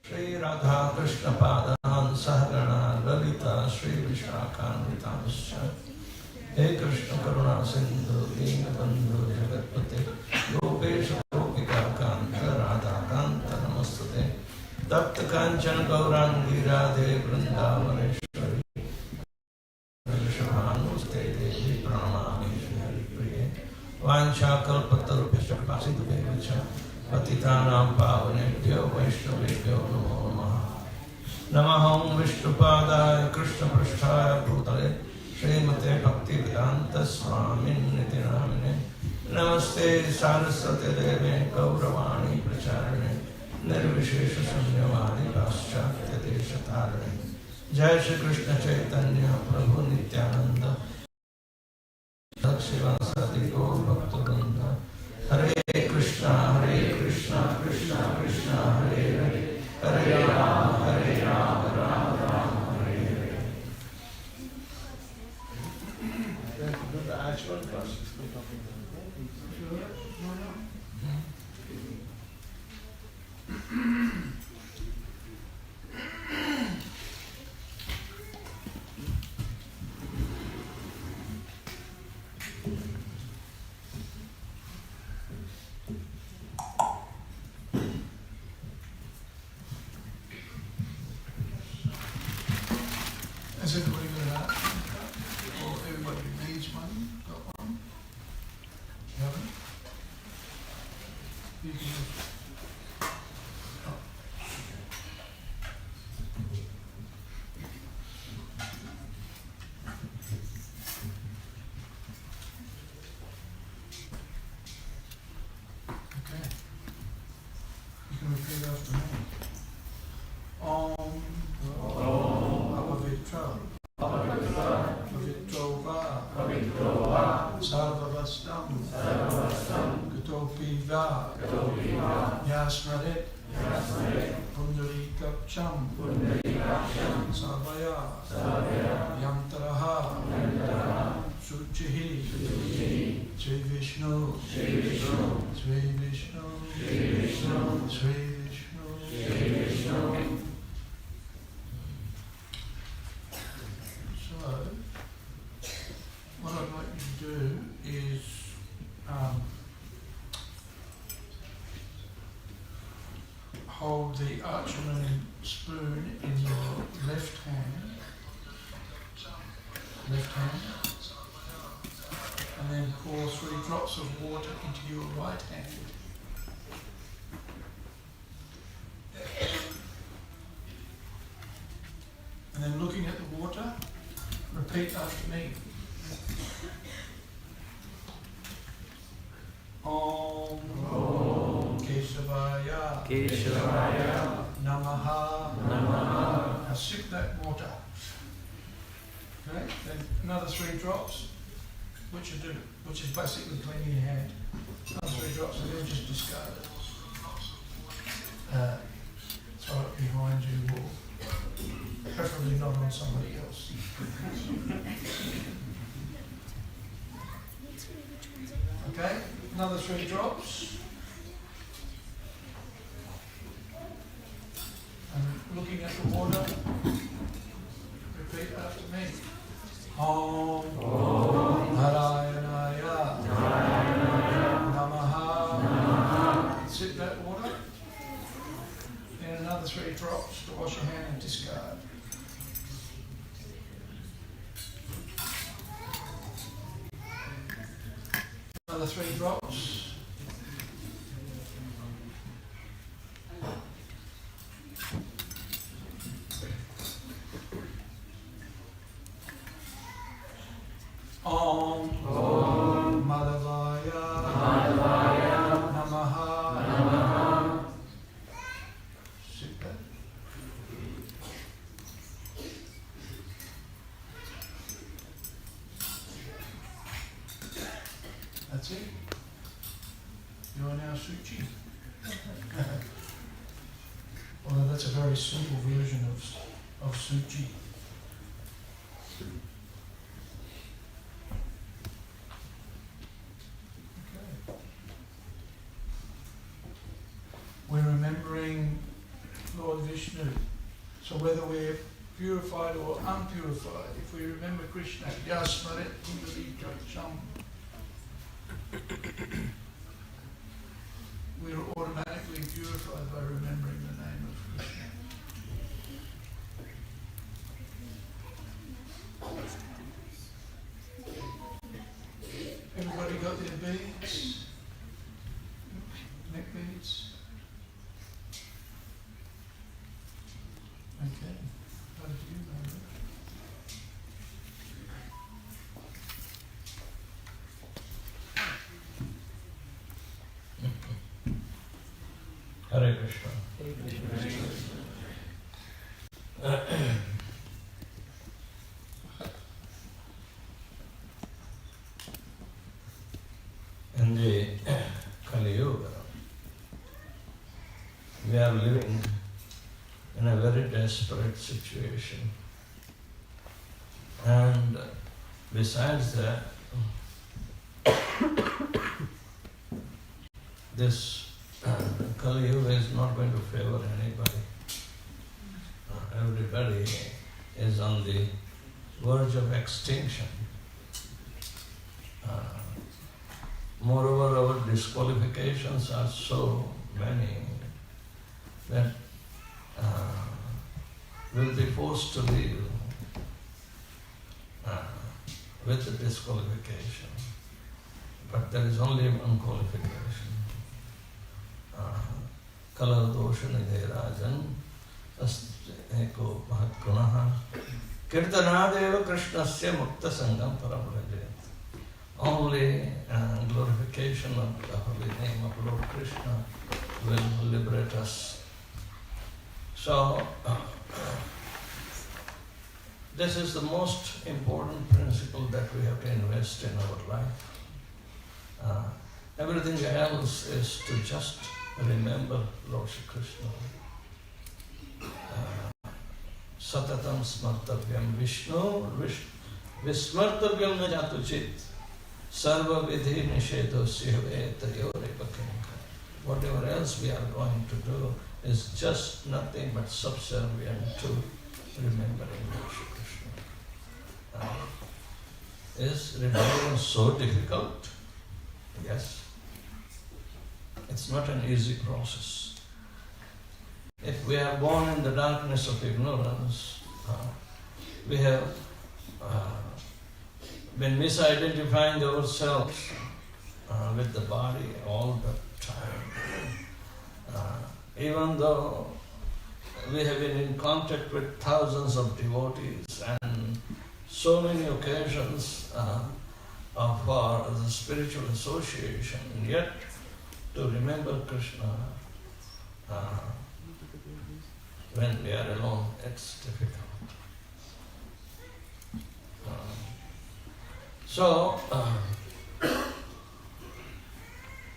Shri Radha Krishna Padan Saharana Lalita Shri Vishakhanvitamscha He Krishna Karuna Sindhu Dīnabandhu Jagatpate Gopesha Gopika Kanta Radha Kanta Namastate Tapta Kancana Gaurangi Radhe Vrindavaneshwari Vrishabhanuste Devi Pranamami Shri Priye Vancha Kalpatarupesha Kapasitu Devacha Patitanam Pavanebhyo Vaishnavebhyo Namo Namaha Namaham Vishnupadaya Krishna Prasthaya Bhutale Śrīmate Bhaktivedanta Swami Niti Namine Namaste Saraswati Deve Gauravani Pracharane Nirvishesha Sanyavadi Paschatya Deshatarane Jai Shri Krishna Chaitanya Prabhu Nityananda Dakshivansati Gaur Bhaktivinoda Hare Krishna, Krishna Krishna, Hare Hare, Hare Rama, Rama Rama, Hare Hare. The ISKCON class. Has everybody got that? Or everybody who needs one got one? You haven't? You can just... Oh. Okay. You can repeat after me. Yasmaret Pundarikaksham Savaya Yantaraha Suchihi Sri Vishnu Sri Vishnu So what I'd like you to do is hold the Acharya spoon in your left hand, and then pour 3 drops of water into your right hand. And then looking at the water, repeat after me. Om Keshavaya Namaha. Now sip that water. Okay? Then another 3 drops, which is basically cleaning your hand. Another 3 drops, and then just discard it. Throw it behind you, or preferably not on somebody else. Okay? Another 3 drops. And looking at the water, repeat after me. Om Narayanaya Namaha. Sip that water. Then another 3 drops to wash your hand and discard. Another 3 drops. Om Madhavaya Namaha. Sit there. That's it. You are now Suchi. Although that's a very simple version of Suchi. We're remembering Lord Vishnu Vishnu. So whether we're purified or unpurified, if we remember Krishna, Yasmaret Kundali Cham, we're automatically purified by remembering the name of Krishna. Everybody got their beads? Neck beads? Okay. How do you know that? Hare Krishna. In the Kali Yuga, we are living in a very desperate situation. And besides that, this Kali Yuga is not going to favor anybody. Everybody is on the verge of extinction. Moreover, our disqualifications are so many that we'll be forced to live with the disqualification. But there is only one qualification. Kala dosha nidhe rajan eko mahatgunaha kirtanadeva krishnasya mukta sangam paramrajet. Only glorification of the holy name of Lord Krishna will liberate us. So, this is the most important principle that we have to invest in our life. Everything else is to just remember Lord Shri Krishna. Satatam smartavyam Vishnu vismartavyam najatuchit sarva vidhi nishedo sihve tayorepakemka. Whatever else we are going to do is just nothing but subservient to remembering Lord Shri Krishna. Is remembering so difficult? Yes. It's not an easy process. If we are born in the darkness of ignorance, we have been misidentifying ourselves with the body all the time. Even though we have been in contact with thousands of devotees and so many occasions for the spiritual association, yet to remember Krishna when we are alone, it's difficult. So,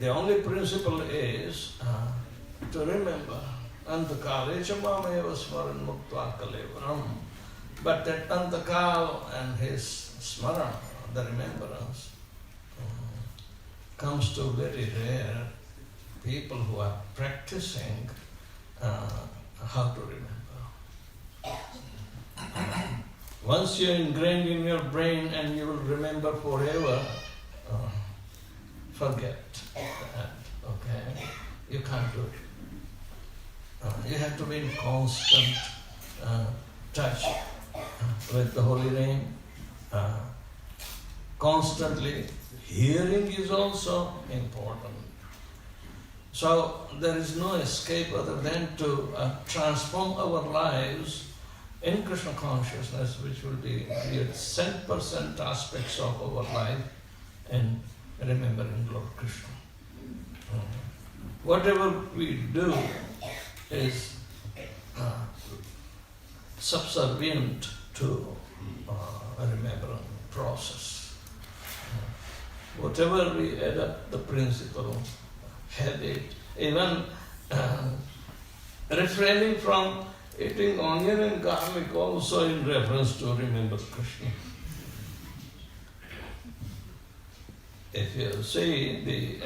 the only principle is to remember Antakale Chamameva Smaran Muktva Kalevaram. But that Antakal and his Smaran, the remembrance, comes to very rare people who are practicing how to remember. Once you're ingrained in your brain and you will remember forever, forget that, okay? You can't do it. You have to be in constant touch with the holy name. Constantly hearing is also important. So there is no escape other than to transform our lives in Krishna consciousness, which will be create 100% aspects of our life in remembering Lord Krishna. Whatever we do is subservient to a remembrance process. Whatever we adopt the principle, habit, even refraining from eating onion and garlic also in reference to remember Krishna. If you see the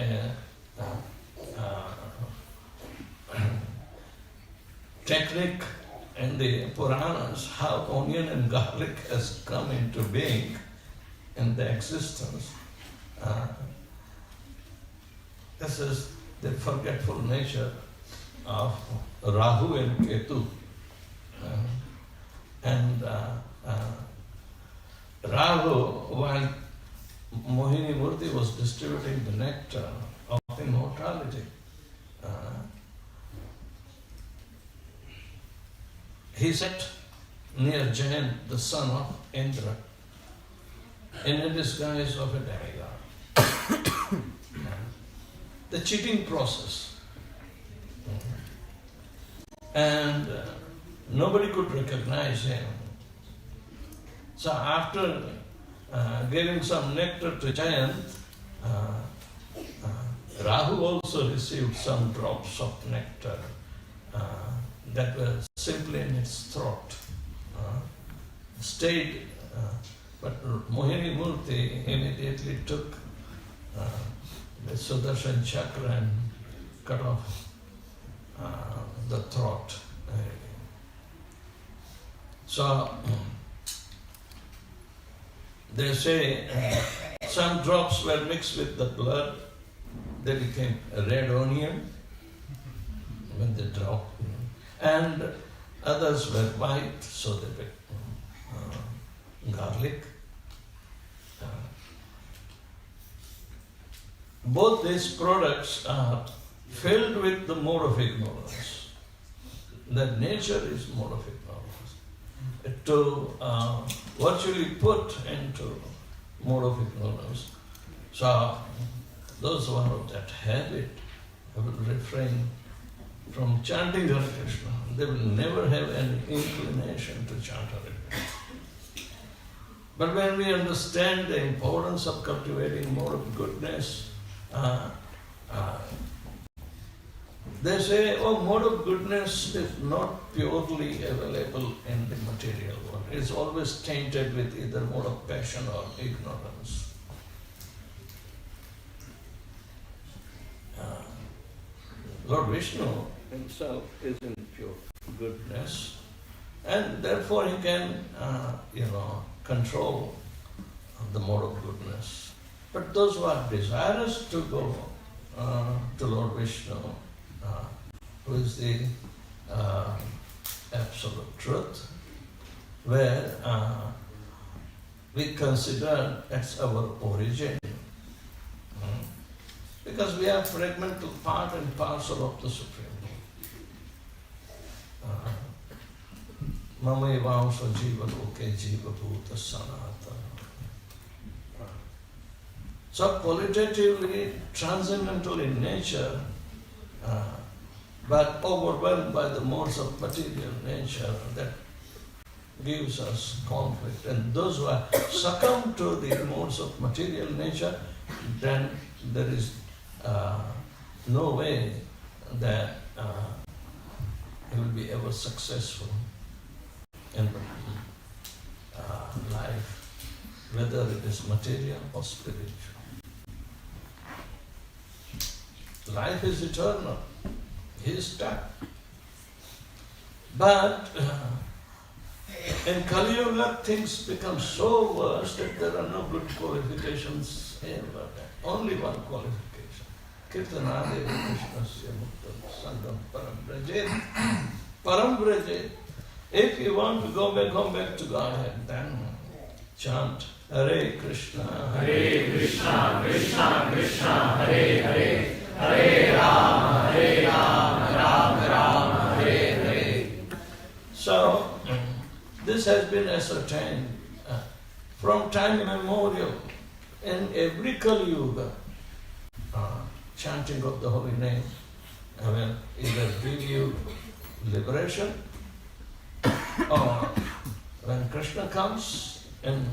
technique in the Puranas how onion and garlic has come into being in the existence. This is the forgetful nature of Rahu and Ketu. Rahu, while Mohini Murti was distributing the nectar of immortality, he sat near Jain, the son of Indra, in a disguise of a demigod. The cheating process. And nobody could recognize him. So after giving some nectar to Jain, Rahu also received some drops of nectar that were simply in its throat. Stayed, but Mohini Murti immediately took the Sudarshan Chakra and cut off the throat. So they say some drops were mixed with the blood, they became a red onion when they dropped, and others were white, so they became garlic. Both these products are filled with the mode of ignorance. That nature is mode of ignorance. To virtually put into mode of ignorance. So those who are of that habit will refrain from chanting Hare Krishna. They will never have any inclination to chant Hare Krishna. But when we understand the importance of cultivating mode of goodness, they say, oh, mode of goodness is not purely available in the material world. It's always tainted with either mode of passion or ignorance. Lord Vishnu himself is in pure goodness, and therefore he can, control the mode of goodness. But those who are desirous to go to Lord Vishnu, who is the absolute truth, where we consider as our origin, because we are fragmental part and parcel of the Supreme. Mama evansha jiva loke jiva bhuta sanatana. So qualitatively transcendental in nature, but overwhelmed by the modes of material nature that gives us conflict. And those who are succumb to the modes of material nature, then there is no way that he will be ever successful in life, whether it is material or spiritual. Life is eternal. He is stuck. But in Kali Yuga, things become so worse that there are no good qualifications ever. Only one qualification. Kirtanade Krishnasya Muktam Sangam Param Brajet. Param Brajet. If you want to go back to Godhead, then chant Hare Krishna, Krishna, Krishna, Hare Hare, Hare Rama, Rama Rama, Hare Hare. So, this has been ascertained from time immemorial in every Kali Yuga. Chanting of the holy name will either give you liberation, or when Krishna comes in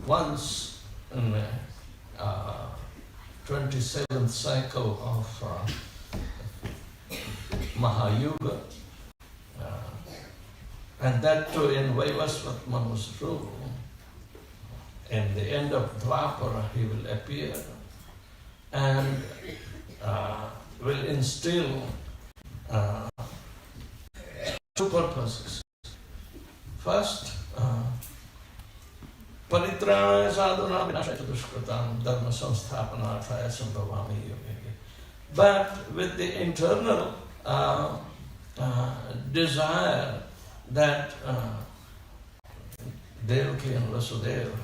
once in the 27th cycle of Mahayuga, and that too in Vaivasvat Manu's rule. In the end of Dvapara, he will appear and will instill two purposes. First, Paritrāya sadhuna vinashaya dushkratam dharma samsthapanarthaya sambhavami yogi. But with the internal desire that Devaki and Vasudeva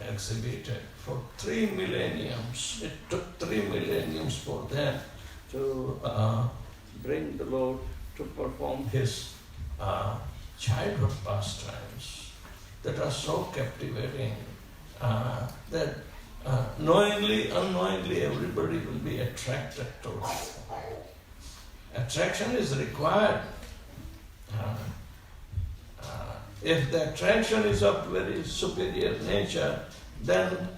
exhibited for 3 millenniums. It took 3 millenniums for them to bring the Lord to perform his childhood pastimes that are so captivating that knowingly, unknowingly, everybody will be attracted to it. Attraction is required. If the attraction is of very superior nature, then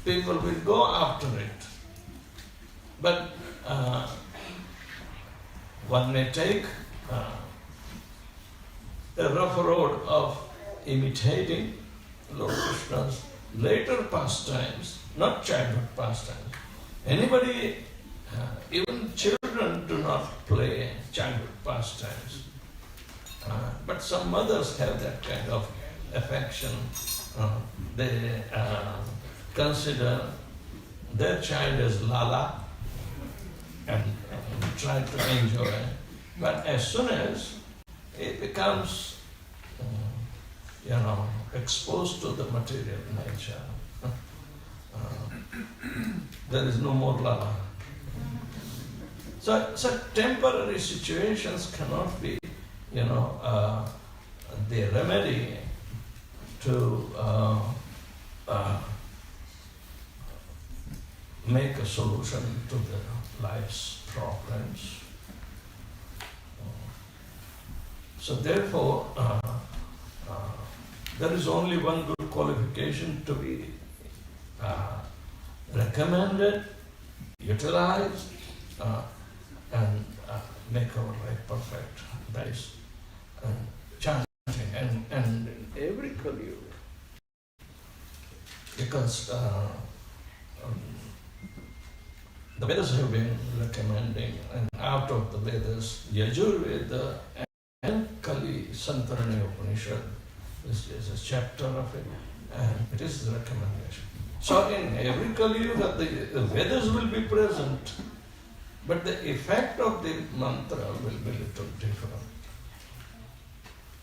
people will go after it. But one may take a rough road of imitating Lord Krishna's later pastimes, not childhood pastimes. Anybody, even children do not play childhood pastimes. But some mothers have that kind of affection. They consider their child as Lala and try to enjoy. But as soon as it becomes, exposed to the material nature, there is no more Lala. So temporary situations cannot be, the remedy to make a solution to the life's problems. So therefore, there is only one good qualification to be recommended, utilized, and make our life perfect. That is chanting and in every Kali Yuga. Because the Vedas have been recommending, and out of the Vedas, Yajurveda and Kali Santarani Upanishad is a chapter of it, and it is the recommendation. So in every Kali Yuga, the Vedas will be present, but the effect of the mantra will be a little different.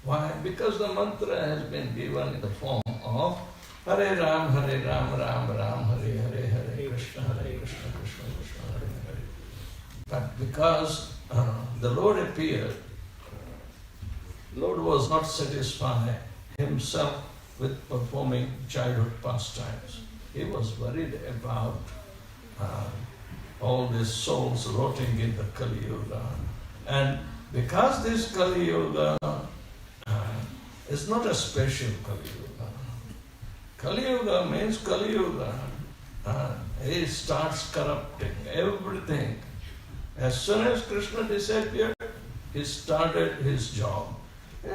Why? Because the mantra has been given in the form of Hare Ram, Ram Ram, Hare Hare, Hare Krishna, Krishna Krishna, Hare Hare. But because the Lord appeared, Lord was not satisfied himself with performing childhood pastimes. He was worried about all these souls rotting in the Kali Yuga. And because this Kali Yuga is not a special Kali Yuga. Kali Yuga means Kali Yuga. He starts corrupting everything. As soon as Krishna disappeared, he started his job. He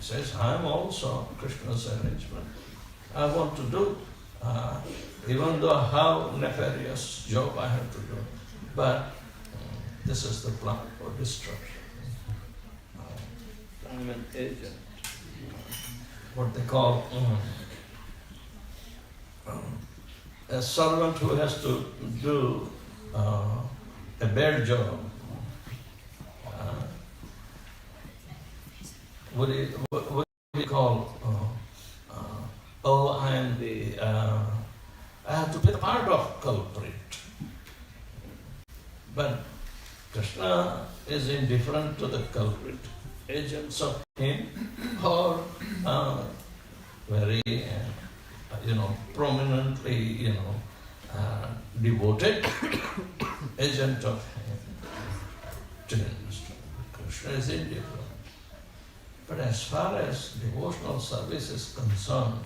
says, I am also Krishna's arrangement. I want to do, even though how nefarious job I have to do. But this is the plan for destruction. I am an agent. What they call a servant who has to do a bad job. What do you call? I am the. I have to play the part of culprit. But Krishna is indifferent to the culprit. Agents of him or very, prominently, devoted agent of him. Krishna is indifferent. But as far as devotional service is concerned,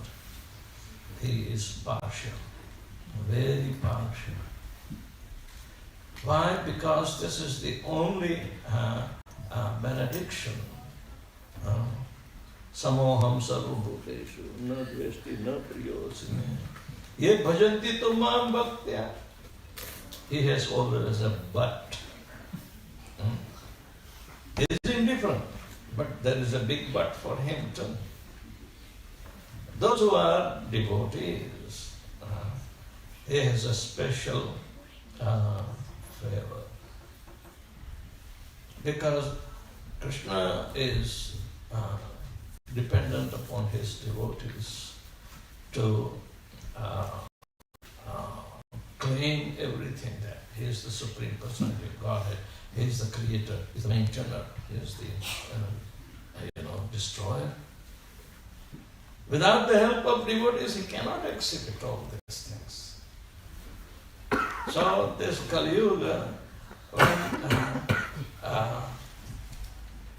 he is partial, very partial. Why? Because this is the only benediction. Samoham sarvabhuteshu na dveshti na priyosime ye bhajanti tumam bhaktya. He has always a but. Is in different. But there is a big but for him too. Those who are devotees, he has a special favor. Because Krishna is dependent upon his devotees to claim everything that he is the Supreme Personality of Godhead, he is the creator, he is the maintainer, he is the destroyer. Without the help of devotees, he cannot exhibit all these things. So this Kali Yuga, when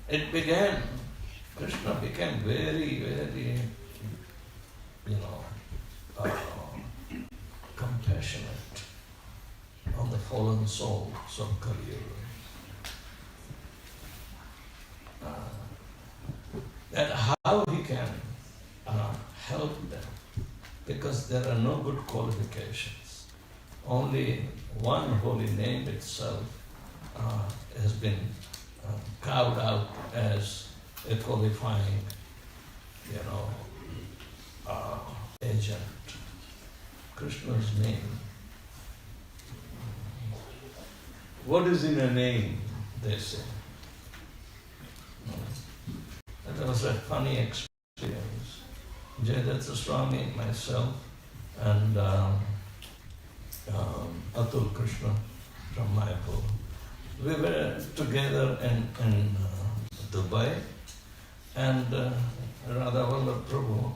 it began, Krishna became very, very, compassionate on the fallen souls of Kali Yuga. That how he can help them, because there are no good qualifications. Only one holy name itself has been carved out as a qualifying, agent. Krishna's name. What is in a name, they say. That was a funny experience. Vedavyasapriya Swami, myself, and Atul Krishna from Mayapur. We were together in Dubai, and Radhavallabh Prabhu,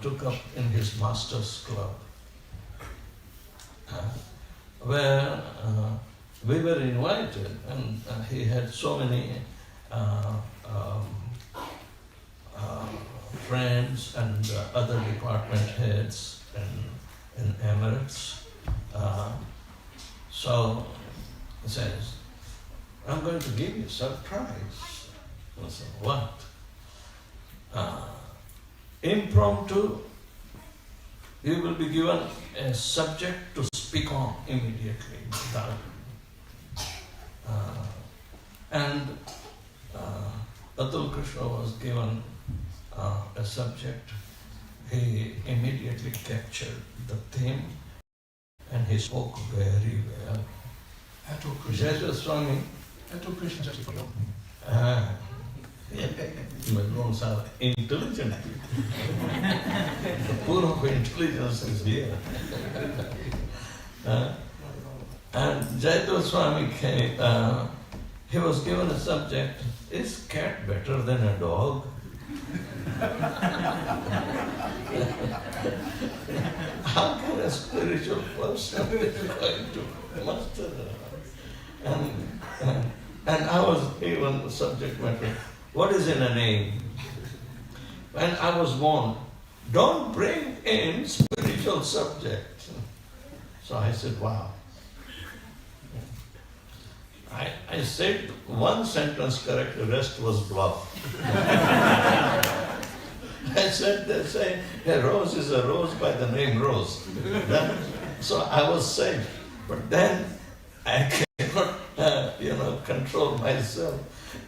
took up in his master's club, where we were invited, and he had so many friends and other department heads in Emirates. So he says, I'm going to give you a surprise. I said, what? Impromptu, you will be given a subject to speak on immediately. And Atul Krishna was given a subject. He immediately captured the theme and he spoke very well. Atul Krishna. Swami. Atul Krishna. Melbournes are intelligent people. The pool of intelligence is here. And Jayadeva Swami came, he was given a subject, is cat better than a dog? How can a spiritual person be going to master that? And I was given the subject matter, what is in a name? When I was warned, don't bring in spiritual subject. So I said, wow. I said one sentence correct, the rest was bluff. I said, they say, a rose is a rose by the name Rose. So I was safe. But then I cannot, control myself.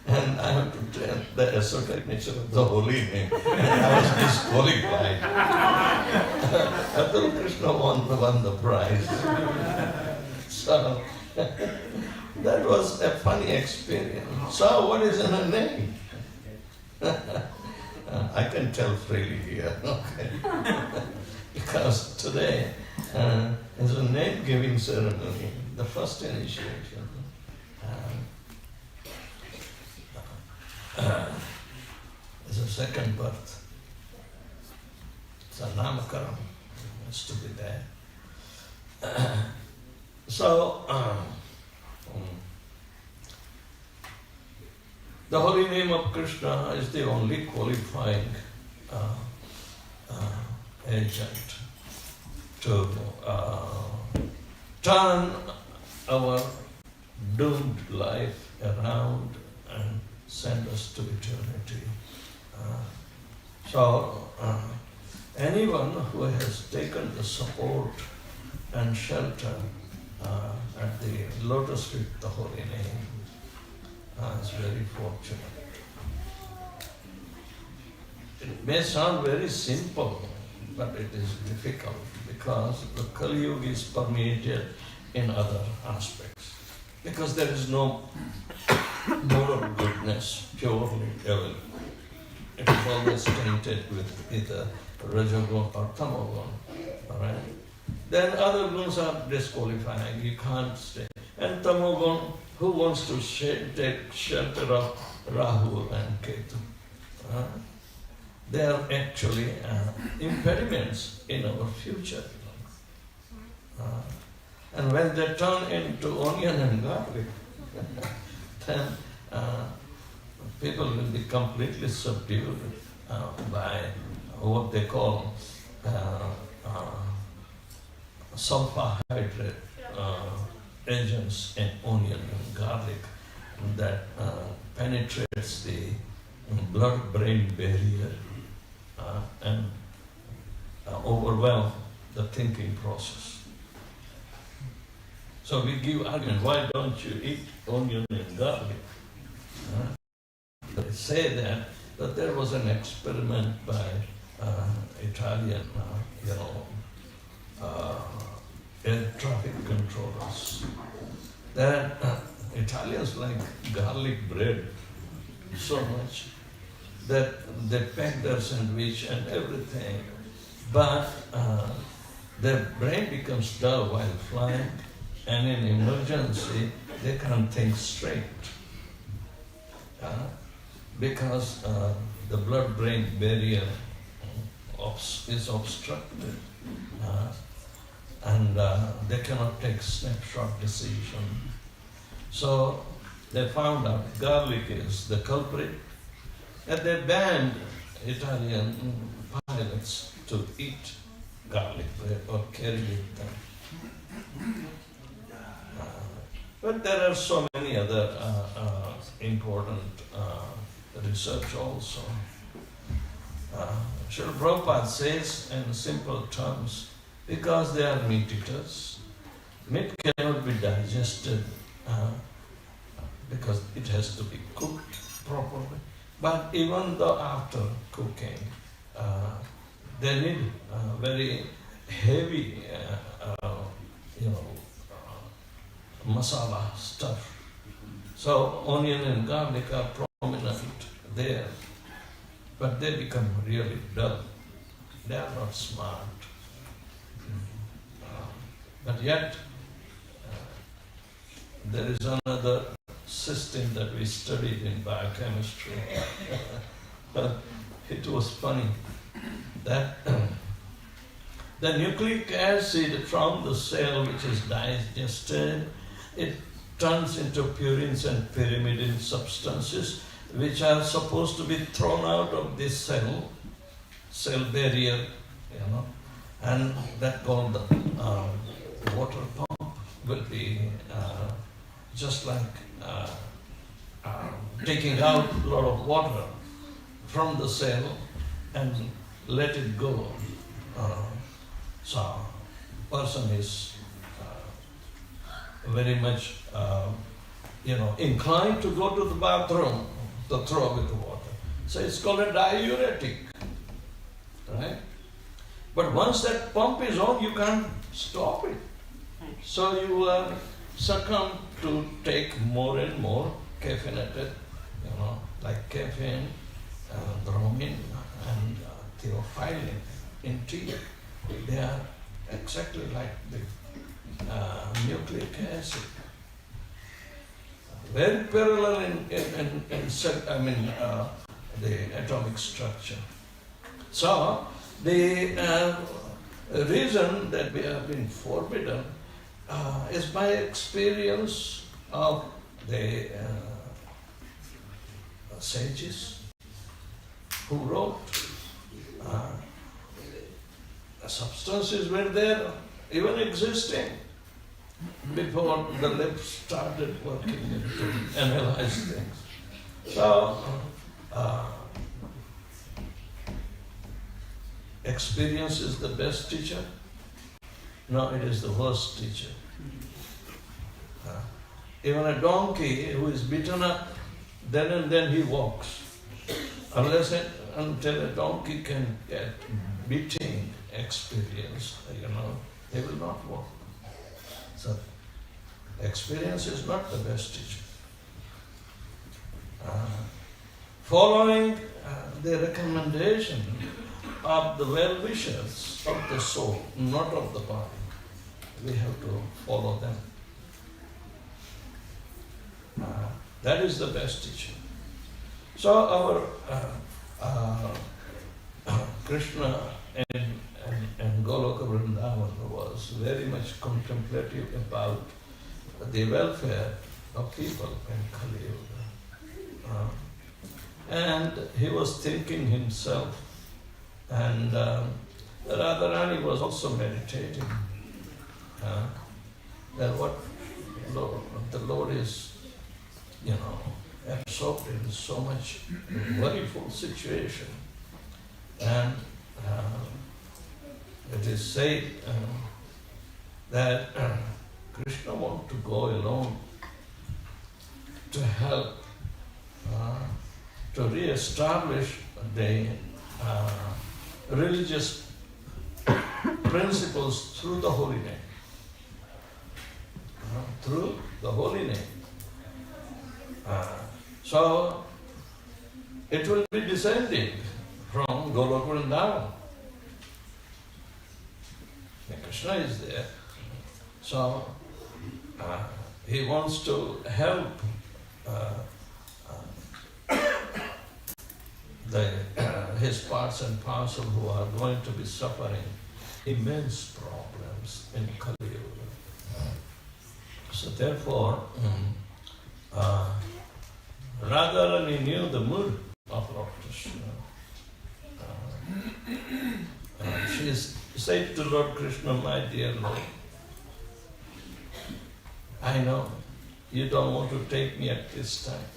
And I have to tell the esoteric nature of the holy name. And I was disqualified. Atul Krishna won the prize. So that was a funny experience. So what is in a name? I can tell freely here, okay? Because today is a name-giving ceremony, the first initiation. It's a second birth. It's a namakaram. It's to be there. So, the holy name of Krishna is the only qualifying agent to turn our doomed life around and send us to eternity. So anyone who has taken the support and shelter at the lotus feet, the holy name, is very fortunate. It may sound very simple, but it is difficult because the Kali Yuga is permeated in other aspects. Because there is no moral goodness purely available. It is always tainted with either Rajagun or Tamagun. Alright? Then other guns are disqualifying, you can't stay. And Tamagun, who wants to take shelter of Rahu and Ketu? They are actually impediments in our future. And when they turn into onion and garlic, then people will be completely subdued by what they call sulfur-hydrate agents in onion and garlic that penetrates the blood-brain barrier and overwhelm the thinking process. So we give argument, why don't you eat onion and garlic? They say that there was an experiment by Italian, air traffic controllers. That Italians like garlic bread so much that they pack their sandwich and everything, but their brain becomes dull while flying, and in emergency they can't think straight because the blood-brain barrier is obstructed and they cannot take snapshot decision. So they found out garlic is the culprit, and they banned Italian pilots to eat garlic bread or carry with them. But there are so many other important research also. Srila Prabhupada says in simple terms, because they are meat eaters, meat cannot be digested because it has to be cooked properly. But even though after cooking, they need very heavy, masala stuff. So onion and garlic are prominent there, but they become really dull. They are not smart. But yet, there is another system that we studied in biochemistry. It was funny that the nucleic acid from the cell which is digested, it turns into purines and pyrimidine substances which are supposed to be thrown out of this cell barrier, and that called the water pump will be just like taking out a lot of water from the cell and let it go. So person is very much inclined to go to the bathroom to throw away the water. So it's called a diuretic, right? But once that pump is on, you can't stop it. So you are succumb to take more and more caffeinated, like caffeine, bromine, and theophylline in tea. They are exactly like the nucleic acid. Very parallel in the atomic structure. So the reason that we have been forbidden is by experience of the sages who wrote. Substances were there, even existing, before the lips started working to analyze things. So, experience is the best teacher? No, it is the worst teacher. Even a donkey who is beaten up, then and then he walks. Unless until a donkey can get beating experience, they will not walk. So, experience is not the best teacher. Following the recommendation of the well-wishers of the soul, not of the body, we have to follow them. That is the best teacher. So our Krishna and Goloka Vrindavan was very much contemplative about the welfare of people in Kali Yuga. And he was thinking himself, and Radharani was also meditating that what the Lord is, absorbed in so much worryful situation. And it is said that Krishna wants to go alone to help to re-establish the religious principles through the holy name. Through the holy name. So it will be descending from Goloka Vrindavan. Krishna is there. So he wants to help his parts and parcel who are going to be suffering immense problems in Kali Yuga. So therefore, Radharani knew the mood of Lord Krishna. She said to Lord Krishna, my dear Lord, I know you don't want to take me at this time.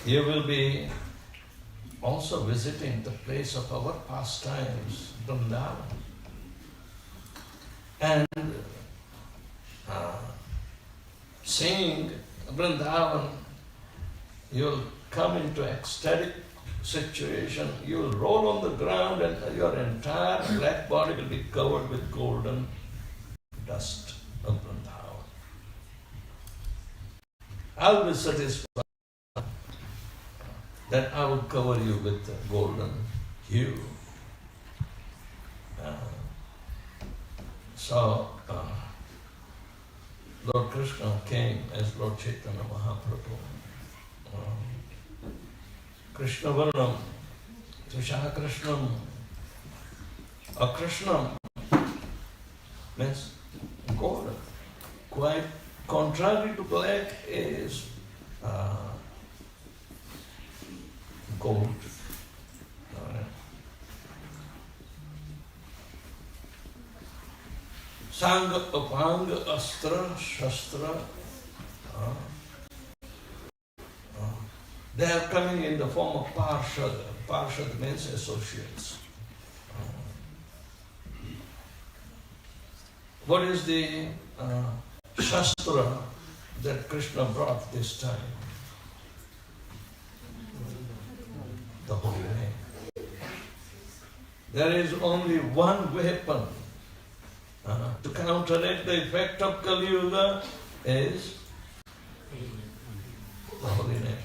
You will be also visiting the place of our pastimes, Vrindavan. And seeing Vrindavan, you'll come into ecstatic situation, you'll roll on the ground and your entire black body will be covered with golden dust of Vrindavan. I'll be satisfied that I will cover you with the golden hue. So, Lord Krishna came as Lord Chaitanya Mahaprabhu. Krishna Varnam, Trisha Krishnam, Akrishnam means golden. Quite contrary to black is gold. Sanga, Upanga, Astra, Shastra. They are coming in the form of Parshad. Parshad means associates. What is the Shastra that Krishna brought this time? The holy name. There is only one weapon to counteract the effect of Kali Yuga is the holy name.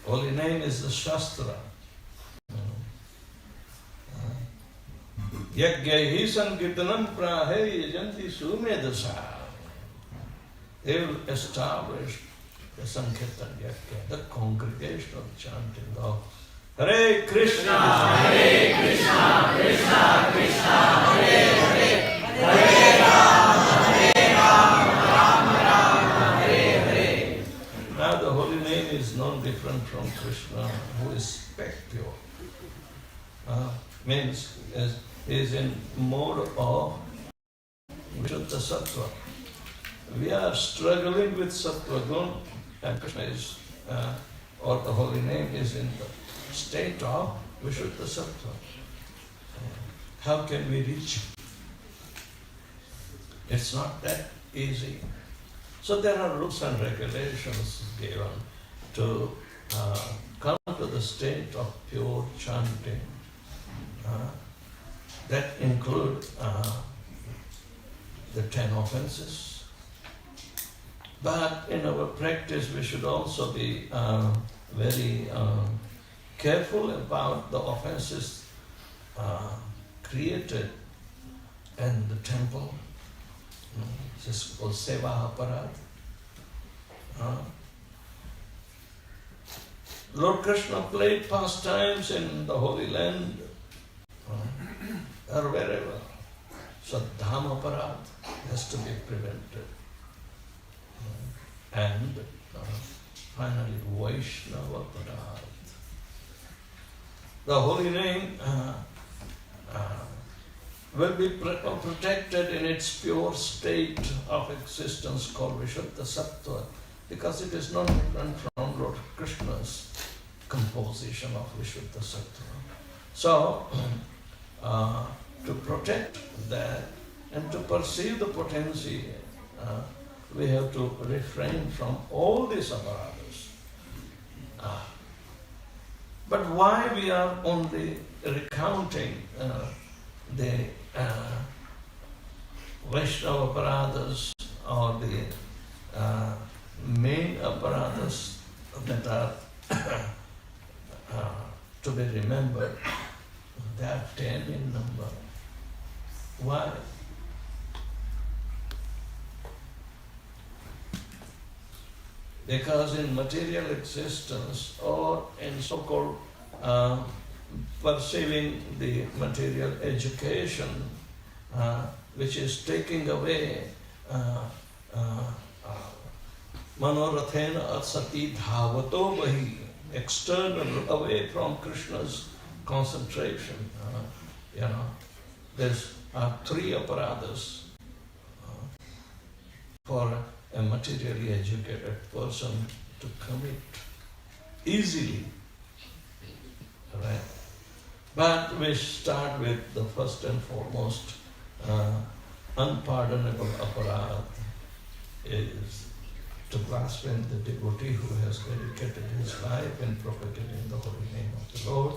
Holy name is the Shastra. Yagyaihi sankirtanam prahe yajanti sumedasa. They will establish the Sankirtan Yajna, the congregational chanting of Hare Krishna, Hare Krishna, Krishna Krishna, Hare Hare, Hare Rama, Rama Rama, Hare Hare. Now the holy name is no different from Krishna, who is spec pure. Means is in mode of Vishuddha Sattva. We are struggling with Sattva Gun, and Krishna is, or the holy name is in the state of Vishuddha Sattva. How can we reach? It's not that easy. So there are rules and regulations given. to come to the state of pure chanting. That include the 10 offenses. But in our practice, we should also be very careful about the offenses created in the temple. This is called seva aparad. Lord Krishna played pastimes in the Holy Land or wherever. So dham aparad has to be prevented. And finally Vaishnava aparad. The holy name will be protected in its pure state of existence called Vishuddha Sattva, because it is not different from Lord Krishna's composition of Vishuddha Sattva. So, to protect that and to perceive the potency, we have to refrain from all these aparatus. But why we are only recounting the Vaishnava aparatus or the main apparatus that are to be remembered? They are 10 in number. Why? Because in material existence or in so-called perceiving the material education, which is taking away manorathena asati dhavato vahi, external, away from Krishna's concentration. There's 3 aparadas for a materially educated person to commit easily. Right? But we start with the first and foremost unpardonable aparad is to blaspheme the devotee who has dedicated his life in propagating the holy name of the Lord.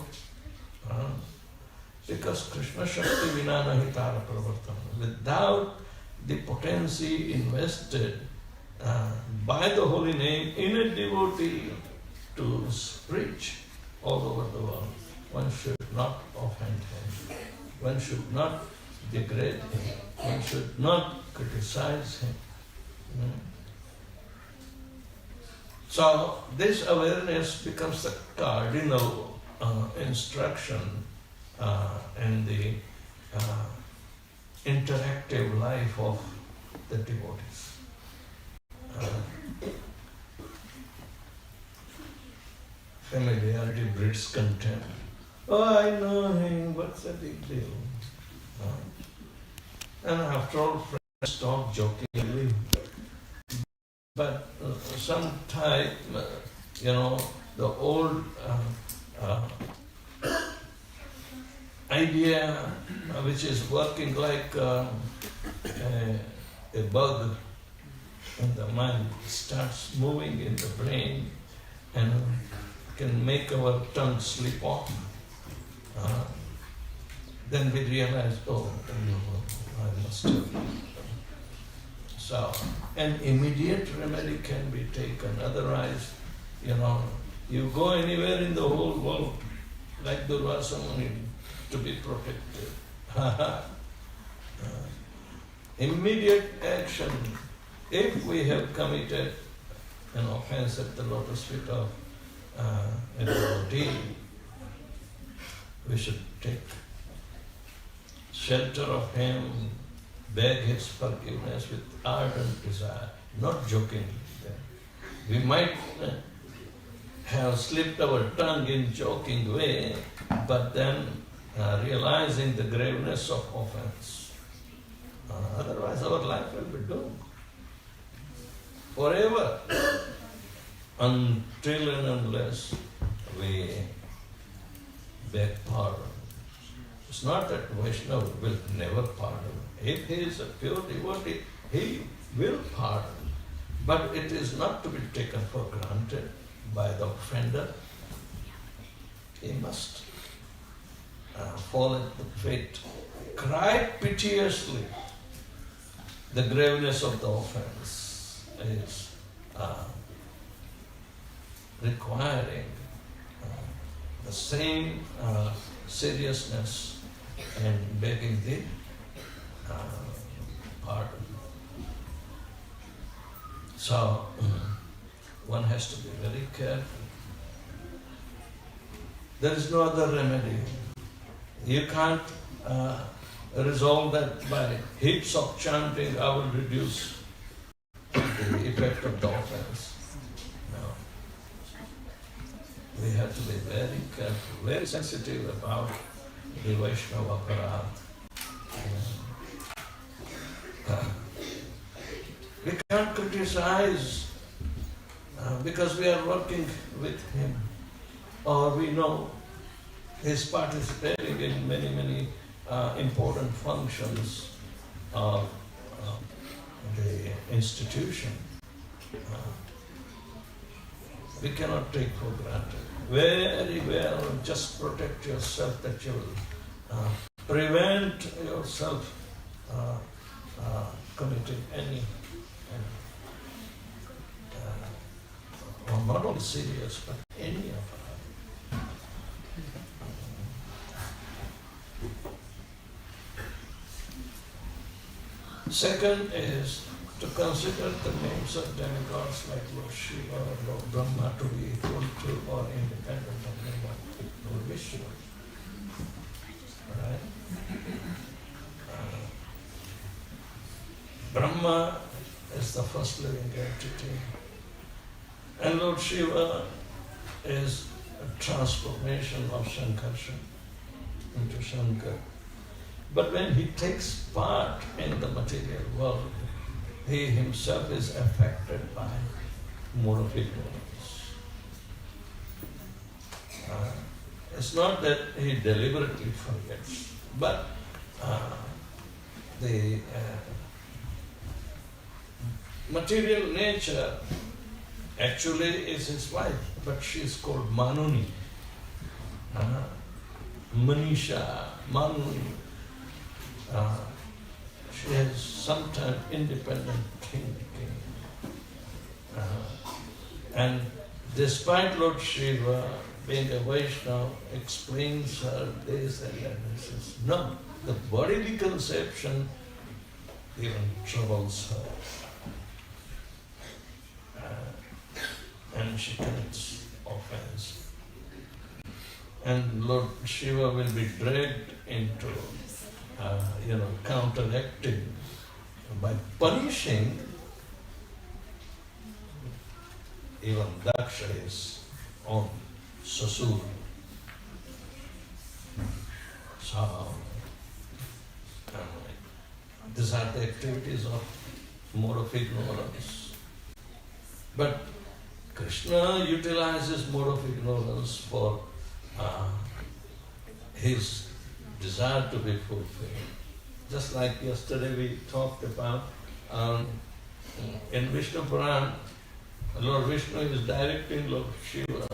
Because Krishna Shakti Vinana Hitara Pravartana, without the potency invested by the holy name in a devotee to preach all over the world, one should not offend him, one should not degrade him, one should not criticize him. So this awareness becomes the cardinal instruction in the interactive life of the devotees. Familiarity breeds contempt. Oh, I know him, what's the big deal? And after all, friends talk jokingly. But sometime, the old idea which is working like a bug in the mind starts moving in the brain and can make our tongue slip off. Then we realize, I must have. So, an immediate remedy can be taken. Otherwise, you go anywhere in the whole world, like Durvasa Muni, to be protected. Immediate action. If we have committed an offense at the lotus feet of a devotee, we should take shelter of him, beg his forgiveness with ardent desire, not jokingly. We might have slipped our tongue in joking way, but then realizing the graveness of offense. Otherwise our life will be doomed forever until and unless we beg pardon. It's not that Vaishnava will never pardon. If he is a pure devotee, he will pardon. But it is not to be taken for granted. by the offender, he must fall at the feet, cry piteously. The graveness of the offense is requiring the same seriousness and begging the pardon. So one has to be very careful. There is no other remedy. You can't resolve that by heaps of chanting, I will reduce the effect of the offense. No. We have to be very careful, very sensitive about the Vaishnava aparat. We can't criticize because we are working with him, or we know he's participating in many important functions of the institution. We cannot take for granted. Very well, just protect yourself that you will prevent yourself committing any or not only serious, but any of them. Second is to consider the names of demigods like Lord Shiva or Lord Brahma to be equal to or independent of Lord Vishnu. Right? Brahma is the first living entity, and Lord Shiva is a transformation of Sankarshan into Shankar. But when he takes part in the material world, he himself is affected by mode of ignorance. It's not that he deliberately forgets, but the material nature actually is his wife, but she is called Manuni. Manisha, Manuni. She has sometimes independent thinking. And despite Lord Shiva being a Vaishnava, explains her this and that, and says, no, the bodily conception even troubles her. And she commits offense. And Lord Shiva will be dragged into counteracting by punishing even Daksha's own Sasur. So, these are the activities of mode of ignorance. But Krishna utilizes mode of ignorance for his desire to be fulfilled. Just like yesterday we talked about in Vishnu Puran, Lord Vishnu is directing Lord Shiva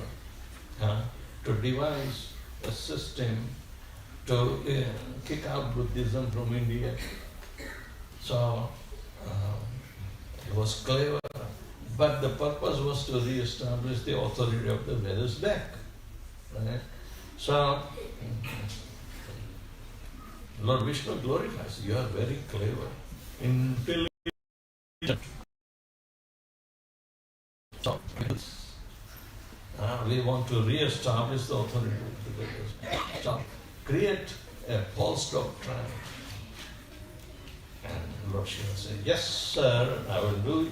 to devise a system to kick out Buddhism from India. So it was clever, but the purpose was to re-establish the authority of the Vedas back. Right? So Lord Vishnu glorifies, you are very clever, intelligent. So, we want to re-establish the authority of the Vedas. So, create a false doctrine. And Lord Shiva said, yes sir, I will do it.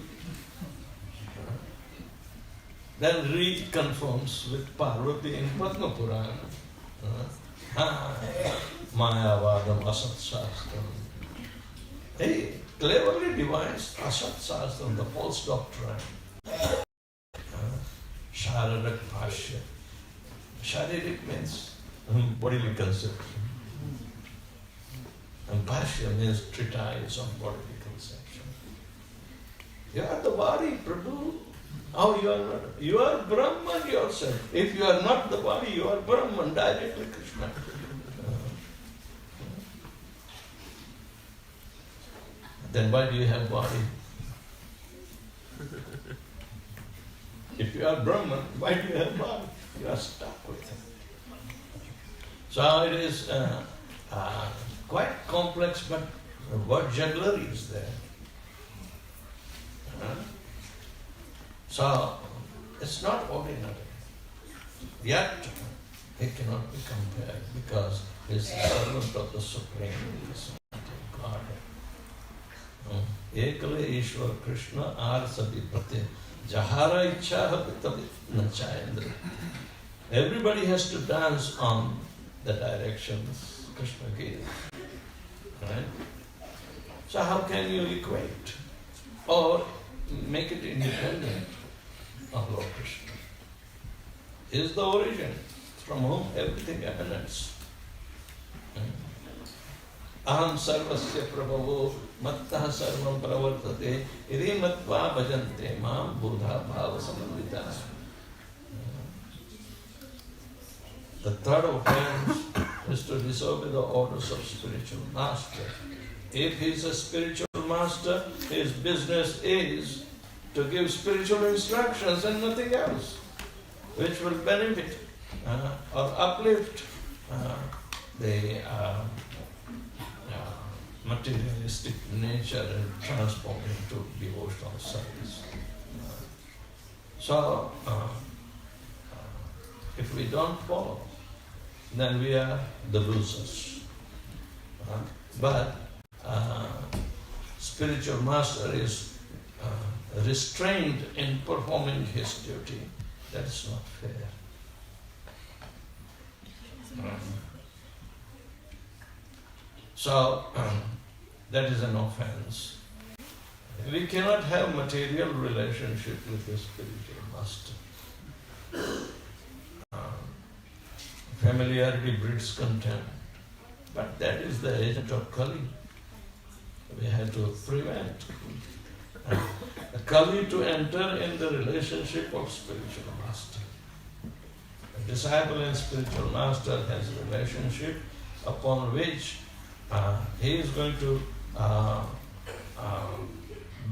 Then reconfirms with Parvati in Padma Purana. Mayavadam Asat Shastram. He cleverly devised Asat Shastram, the false doctrine. Sharadak Bhashya. Sharirik means bodily conception. And Bhashya means treatise on bodily conception. You are the body, Prabhu. Oh, you are not. You are Brahman yourself. If you are not the body, you are Brahman, directly Krishna. Then why do you have body? If you are Brahman, why do you have body? You are stuck with it. So it is quite complex, but what jugglery is there? So it's not ordinary. Yet he cannot be compared because he is the servant of the Supreme God. Ekale Ishwar Krishna ar sabhi prate jahara ichha tabi nachayendra. Everybody has to dance on the directions Krishna gave. Right? So how can you equate or make it independent of Lord Krishna? He is the origin from whom everything emanates. Aham sarvasya prabhavo mattah sarvam pravartate iri matva bhajante mam buddha bhava samandita. The third offense is to disobey the orders of spiritual master. If he is a spiritual master, his business is to give spiritual instructions and nothing else, which will benefit or uplift the materialistic nature and transform into devotional service. So, if we don't follow, then we are the losers. But spiritual master is restrained in performing his duty. That is not fair. So, that is an offense. We cannot have material relationship with the spiritual master. Familiarity breeds contempt. But that is the agent of Kali. We have to prevent Kali to enter in the relationship of spiritual master. A disciple and spiritual master has a relationship upon which he is going to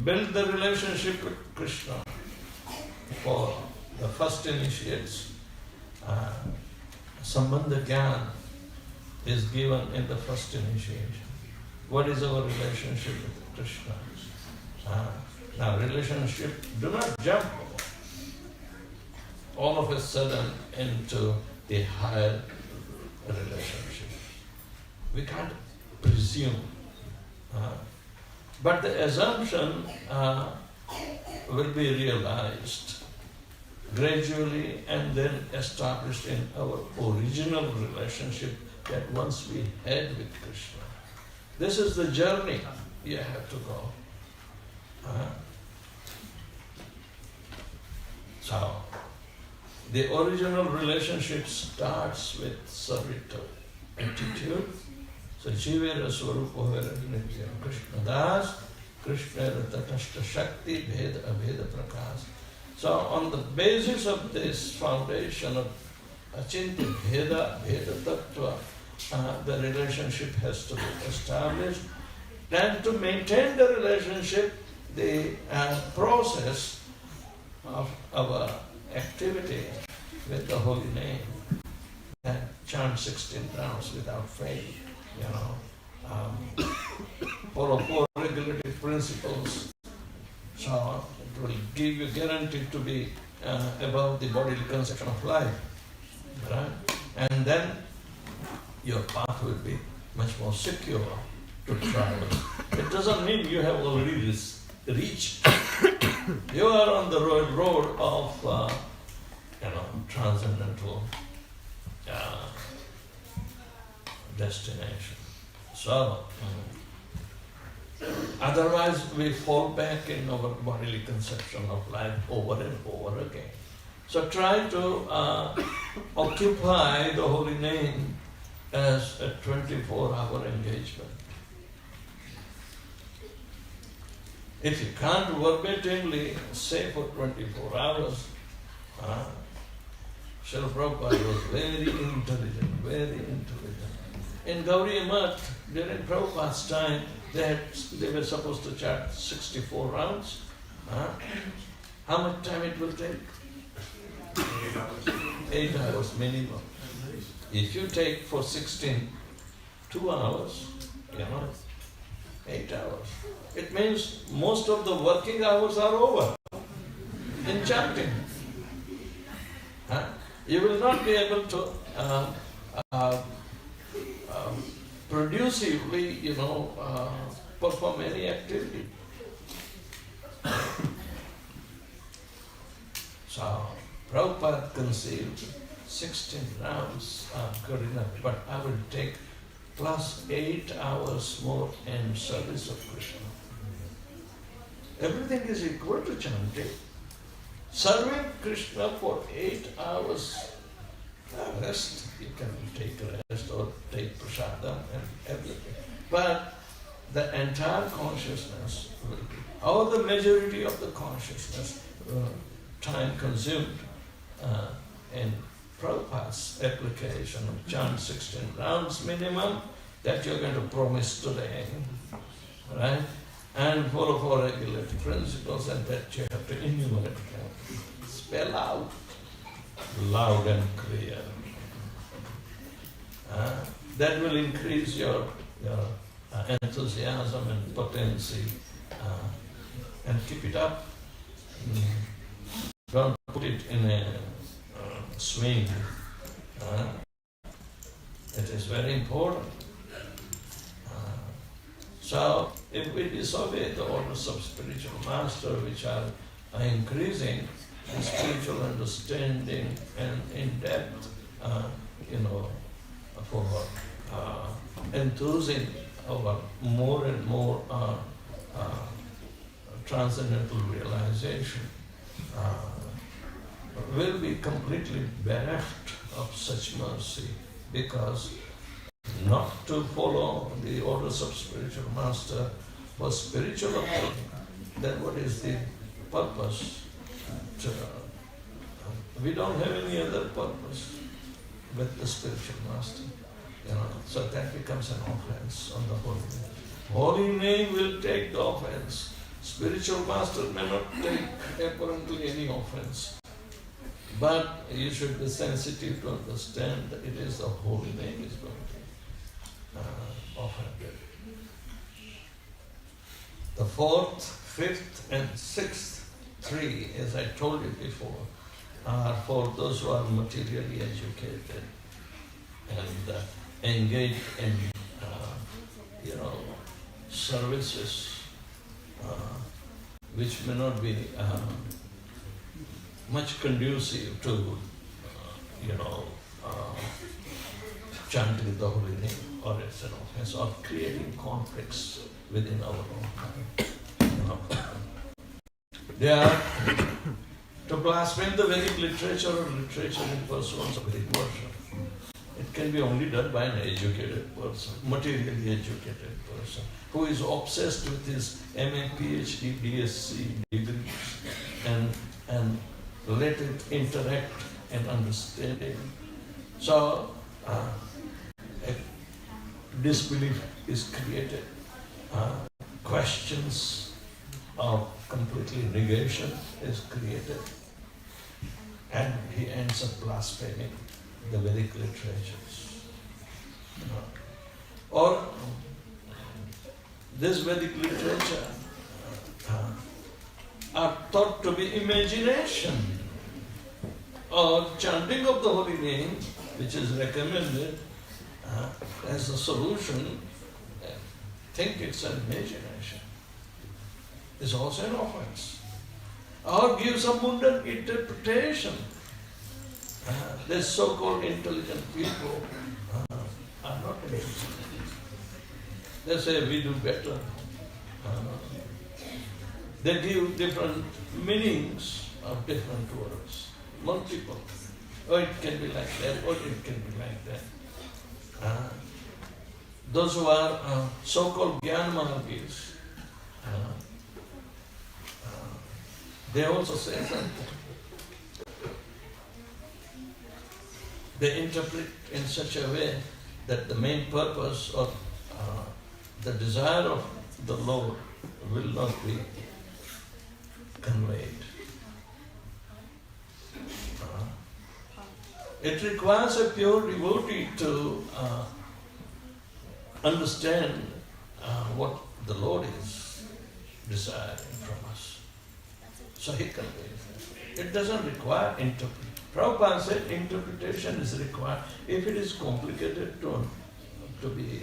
build the relationship with Krishna. For the first initiates, Sambandha Gyan is given in the first initiation. What is our relationship with Krishna? Now, relationship, do not jump all of a sudden into the higher relationship. We can't presume. But the assumption will be realized gradually and then established in our original relationship that once we had with Krishna. This is the journey you have to go. So, the original relationship starts with servitude, attitude. So, Jivera Swarupo Nitya Krishna Das, Krishna Tatashta Shakti, Bheda Abheda Prakash. So, on the basis of this foundation of Achintya Bheda, Bheda Tattva, the relationship has to be established. And to maintain the relationship, the process of our activity with the holy name, chant 16 rounds without fail, follow 4 regulative principles. So it will give you guarantee to be above the bodily conception of life, right? And then your path will be much more secure to travel. It doesn't mean you have already reached. You are on the road of transcendental destination. So, otherwise we fall back in our bodily conception of life over and over again. So try to occupy the holy name as a 24-hour engagement. If you can't verbatimly say for 24 hours, Srila Prabhupada was very intelligent, very intelligent. In Gaudiya Math, during Prabhupada's time, they were supposed to chant 64 rounds. How much time it will take? 8 hours minimum. If you take for 16, 2 hours, 8 hours. It means most of the working hours are over in chanting. You will not be able to productively, perform any activity. So, Prabhupada conceived 16 rounds are good enough, but I will take plus 8 hours more in service of Krishna. Everything is equal to chanting. Serving Krishna for 8 hours, rest, you can take rest or take prasadam and everything. But the entire consciousness will be, or the majority of the consciousness, time consumed in Prabhupada's application of chant 16 rounds minimum, that you're going to promise today, right? And follow 4 regulatory principles, and that you have to enumerate, spell out loud and clear. That will increase your enthusiasm and potency, and keep it up. Don't put it in a swing. It is very important. So, if we disobey the orders of spiritual master, which are increasing in spiritual understanding and in depth, for enthusing our more and more transcendental realization, will be completely bereft of such mercy, because not to follow the orders of spiritual master for spiritual upbringing, then what is the purpose? We don't have any other purpose with the spiritual master, so that becomes an offense on the holy name. Holy name will take the offense. Spiritual master may not take apparently any offense, but you should be sensitive to understand that it is the holy name is going to be offended. The 4th, 5th and 6th 3, as I told you before, are for those who are materially educated and engaged in services which may not be much conducive to chanting the holy name, or it's an offense, or creating conflicts within our own time. They are to blaspheme the Vedic literature or literature in pursuance of Vedic worship. It can be only done by an educated person, materially educated person, who is obsessed with his MA, PhD, DSc degrees, and let it interact and understanding. So, disbelief is created. Questions of completely negation is created. And he ends up blaspheming the Vedic literatures. Or this Vedic literature are thought to be imagination, or chanting of the holy name, which is recommended as a solution, think it's an imagination. It's also an offense. Or give some mundane interpretation. These so-called intelligent people are not intelligent. They say we do better. They give different meanings of different words, multiple. Or it can be like that, or it can be like that. Those who are so-called Jnana Margis, they also say something. They interpret in such a way that the main purpose of the desire of the Lord will not be conveyed. It requires a pure devotee to understand what the Lord is desiring from us. So he conveys it. It doesn't require interpretation. Prabhupada said interpretation is required if it is complicated to be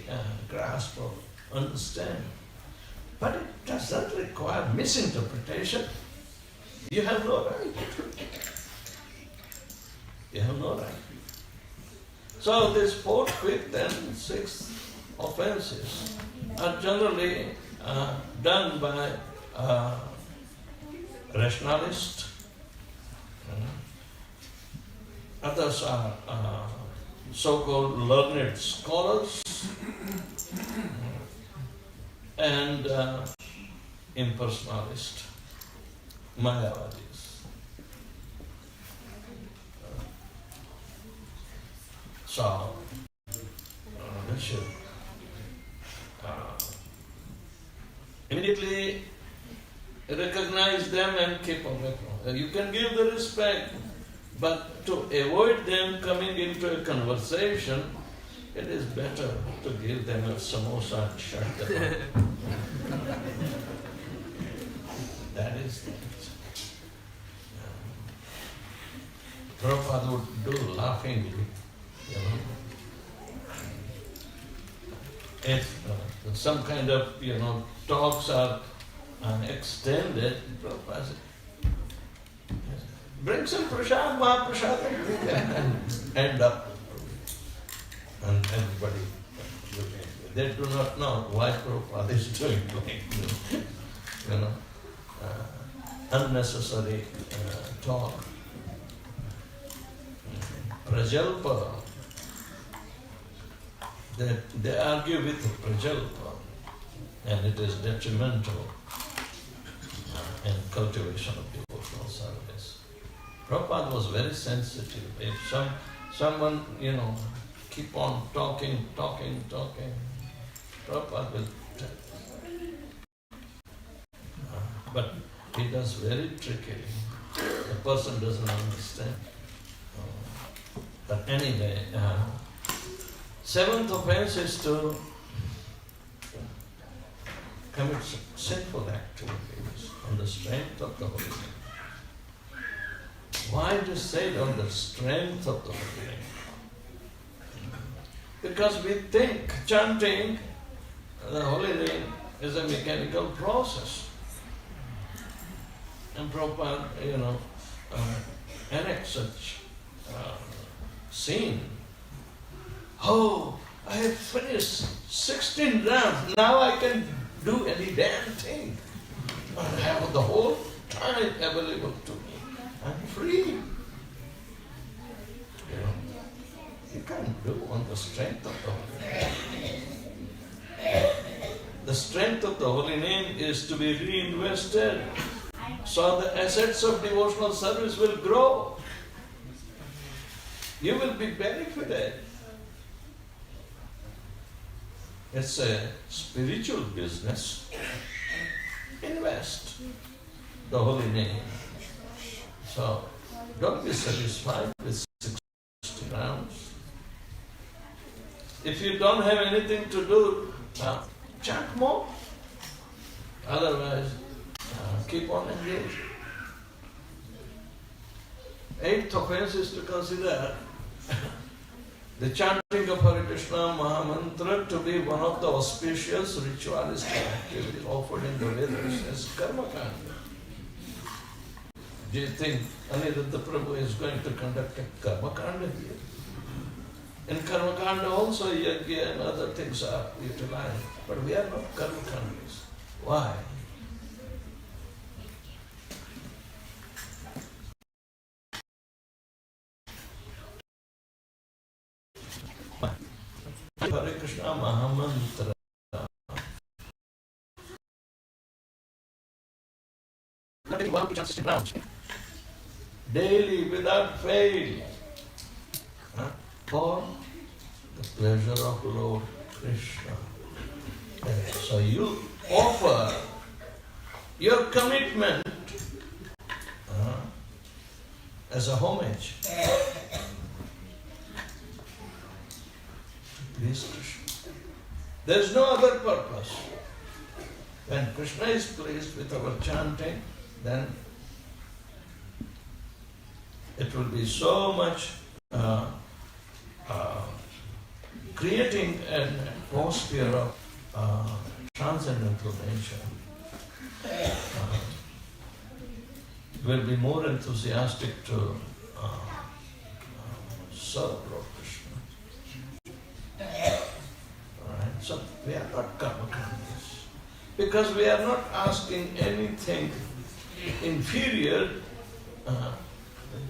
grasped or understand. But it doesn't require misinterpretation. You have no right. You have no right. So these fourth, fifth and sixth offenses are generally done by rationalists. Others are so-called learned scholars and impersonalists, Mayavadis. So, we should immediately recognize them and keep away from them. You can give the respect, but to avoid them coming into a conversation, it is better to give them a samosa and shut them up. That is it. Prabhupada would do laughingly, If some kind of, talks are extended, Prabhupada said, bring some prasad, Mahaprasad, and end up. And everybody, they do not know why Prabhupada is doing like unnecessary talk. Prajalpa, they argue with Prajalpa, and it is detrimental in cultivation of devotional service. Prabhupada was very sensitive. If someone, keep on talking, Prabhupada will tell. But he does very trickily. The person doesn't understand. But anyway, seventh offense is to commit sinful activities on the strength of the Holy Name. Why do you say it on the strength of the Holy Name? Because we think chanting the Holy Name is a mechanical process. And Prabhupada, enacts such scene. Oh, I have finished 16 rounds. Now I can do any damn thing. I have the whole time available to me. I'm free. You can't do on the strength of the Holy Name. The strength of the Holy Name is to be reinvested. So the assets of devotional service will grow. You will be benefited. It's a spiritual business. Invest the Holy Name. So don't be satisfied with 60 rounds. If you don't have anything to do, chant more. Otherwise, keep on engaging. Eighth offense is to consider the chanting of Hare Krishna Mahamantra to be one of the auspicious ritualistic activities offered in the Vedas as karma kanda. Do you think Aniruddha Prabhu is going to conduct a karma kanda here? In karma kanda also yajna and other things are utilized, but we are not karma kandas. Why? Hare Krishna Mahamantra getting 1 to chant 16 rounds. Daily, without fail. For the pleasure of Lord Krishna. So you offer your commitment as a homage. Please Krishna. There is no other purpose. When Krishna is pleased with our chanting, then it will be so much creating an atmosphere of transcendental nature. Will be more enthusiastic to serve Lord Krishna. Alright, so we are not karmakandis. Because we are not asking anything inferior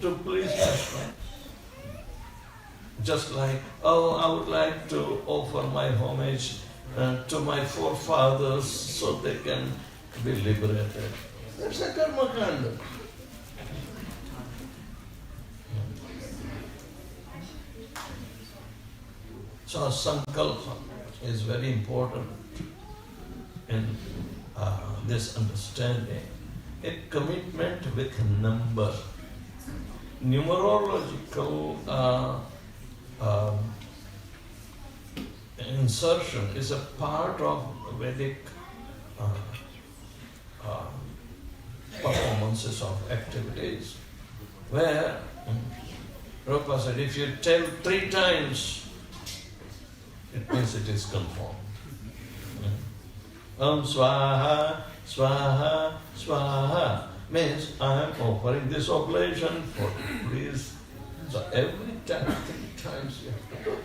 to please Krishna. Just like, I would like to offer my homage to my forefathers so they can be liberated. That's a karma kanda. So sankalpa is very important in this understanding. A commitment with number. Numerological insertion is a part of Vedic performances of activities, where Prabhupada said, if you tell 3 times, it means it is confirmed. Swaha, Swaha, Swaha means I am offering this oblation for please. So every time, 3 times you have to do it.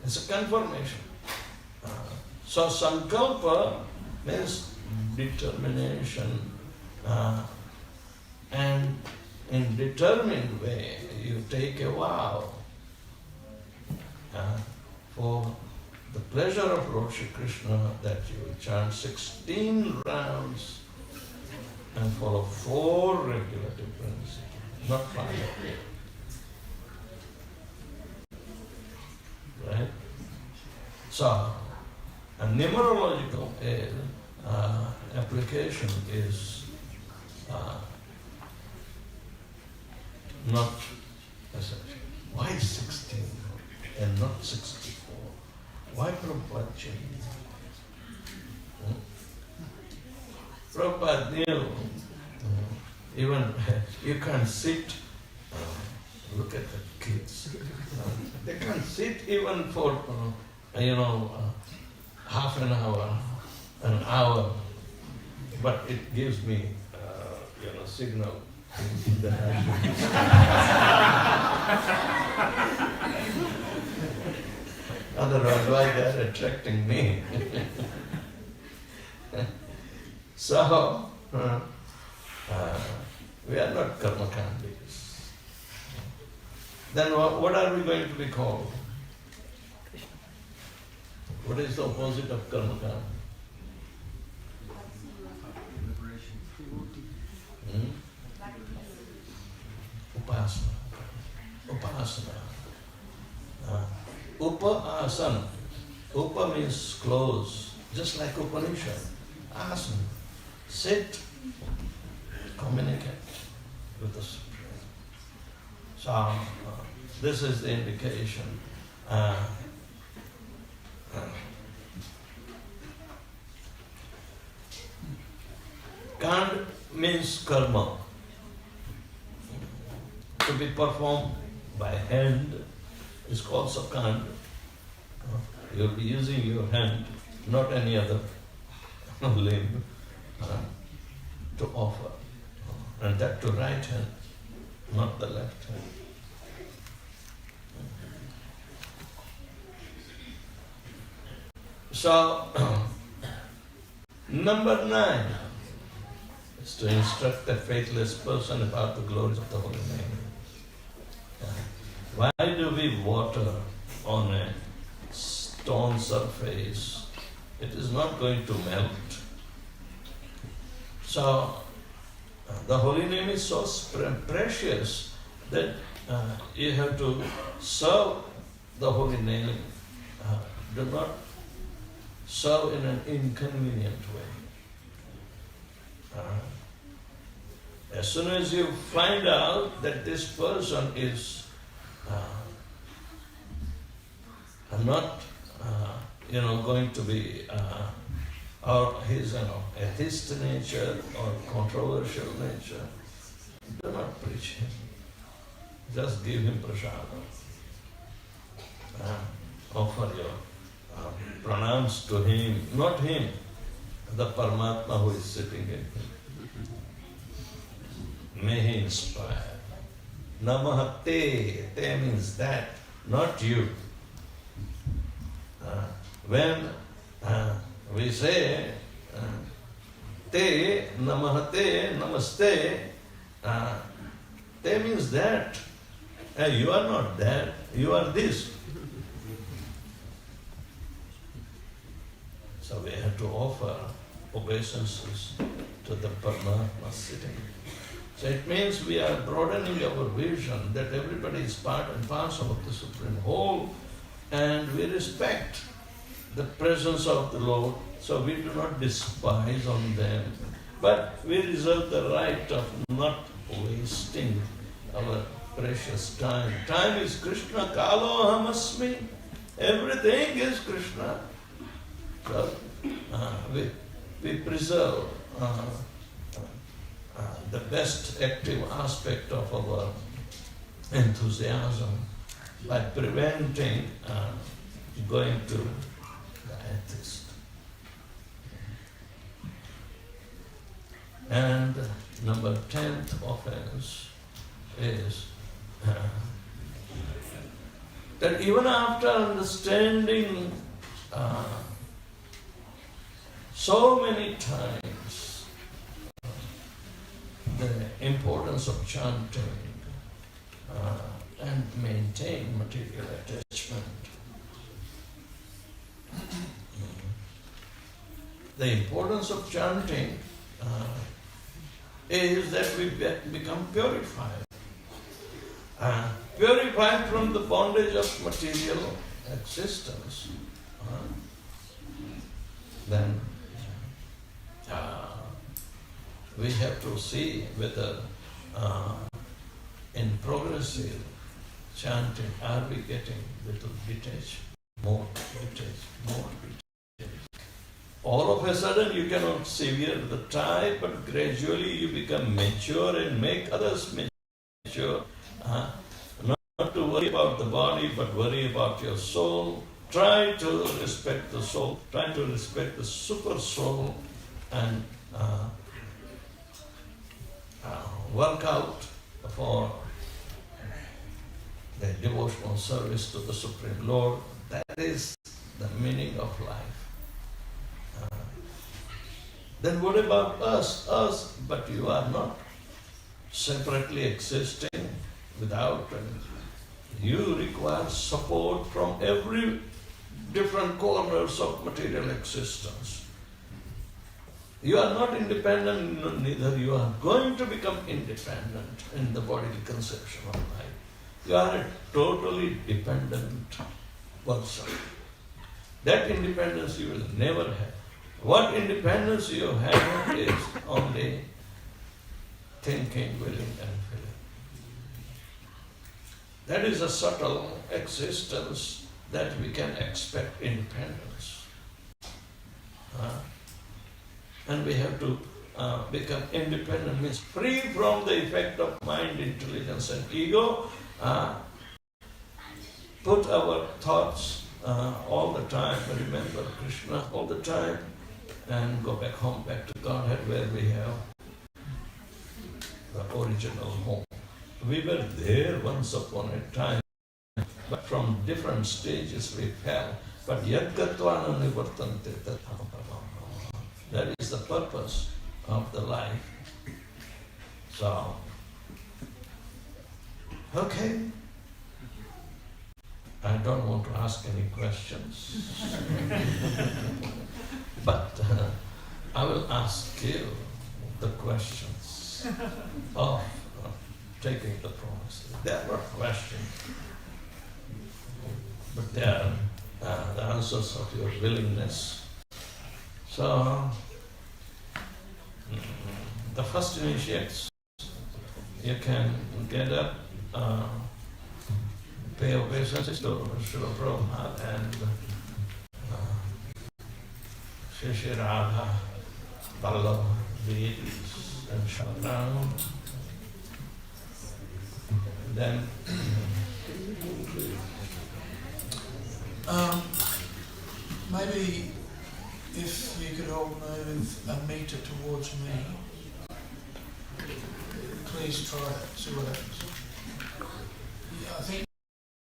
It's a confirmation. So sankalpa means determination, and in determined way you take a vow for the pleasure of Lord Shri Krishna that you will chant 16 rounds and follow 4 regulative principles, not 5. Right? So, a numerological application is not essential. Why 16 and not 64? Why Prabhupada changed? Prabhupada knew even you can't sit, look at the kids. They can't sit even for half an hour, but it gives me signal that I should. Otherwise, why they are attracting me? So, we are not karmakandis. Then what are we going to be called? What is the opposite of karmakanda? Upasana. Upasana. Upa-asana. Upa means close, just like Upanishad. Asana. Sit, communicate with the Supreme. So, this is the indication. Kand means karma. To be performed by hand is called sakand. You'll be using your hand, not any other limb, to offer. And that to right hand, not the left hand. So, number 9 is to instruct a faithless person about the glories of the holy name. Why do we water on a stone surface? It is not going to melt. So, the holy name is so precious that you have to serve the holy name. Do not serve in an inconvenient way. As soon as you find out that this person is not going to be or his atheist nature or controversial nature, do not preach him. Just give him prasadam. Offer your pranams to him, not him, the Paramatma who is sitting in him. May he inspire. Namaha te, te means that, not you. When we say te, namaha te, namaste, te means that. You are not that, you are this. So we have to offer obeisances to the Paramatma sitting. So it means we are broadening our vision that everybody is part and parcel of the Supreme Whole, and we respect the presence of the Lord, so we do not despise on them, but we reserve the right of not wasting our precious time. Time is Krishna, kalo ahamasmi. Everything is Krishna. So we preserve the best active aspect of our enthusiasm by preventing going to the atheist. And number 10th offense is that even after understanding so many times the importance of chanting and maintain material attachment, the importance of chanting is that we become purified. Purified from the bondage of material existence. Then we have to see whether in progressive chanting are we getting little detached, more detached, more detached. All of a sudden you cannot sever the tie, but gradually you become mature and make others mature. Not to worry about the body, but worry about your soul. Try to respect the soul, try to respect the super soul, and work out for the devotional service to the Supreme Lord. That is the meaning of life. Then what about us? Us, but you are not separately existing without, you require support from every different corners of material existence. You are not independent, neither you are going to become independent in the bodily conception of life. You are a totally dependent person. That independence you will never have. What independence you have is only thinking, willing and feeling. That is a subtle existence that we can expect independence. And we have to become independent, means free from the effect of mind, intelligence and ego. Put our thoughts all the time, remember Krishna all the time, and go back home, back to Godhead, where we have the original home. We were there once upon a time, but from different stages we fell. But yad gatvana nivartante tatham bhavam. That is the purpose of the life. So, okay. I don't want to ask any questions, but I will ask you, the questions of taking the promise. There were questions, but they are the answers of your willingness. So, the first initiates, you can get up, pay obeisances to Srila Prabhupada and Shri Radha, Vallabha, deities and Shalagram. Then maybe if you could all move a metre towards me, please try it, see what happens. Yeah, I think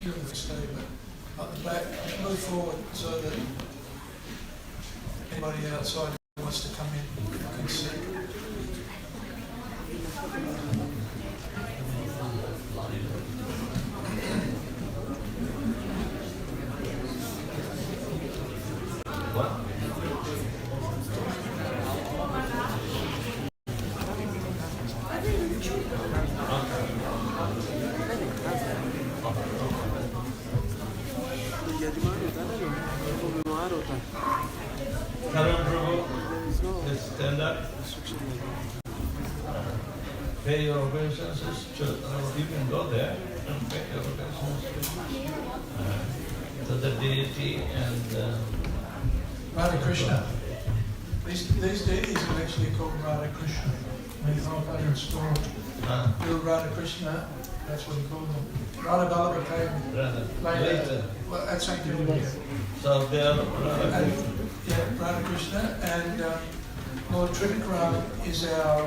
you're going to stay, but at the back, move forward so that anybody outside who wants to come in can see. what? Hare Prabhu, let's stand up. Pay your obeisances to, you can go there and pay your obeisances to the deity and Radha Krishna. These deities are actually called Radha Krishna. When Prabhupada installed Lord Radha Krishna, that's what he called them. Radha Vallabha came later. Well, at St. Kilda. So they are Radha. Yeah, Radha Krishna and Lord Trivikram is our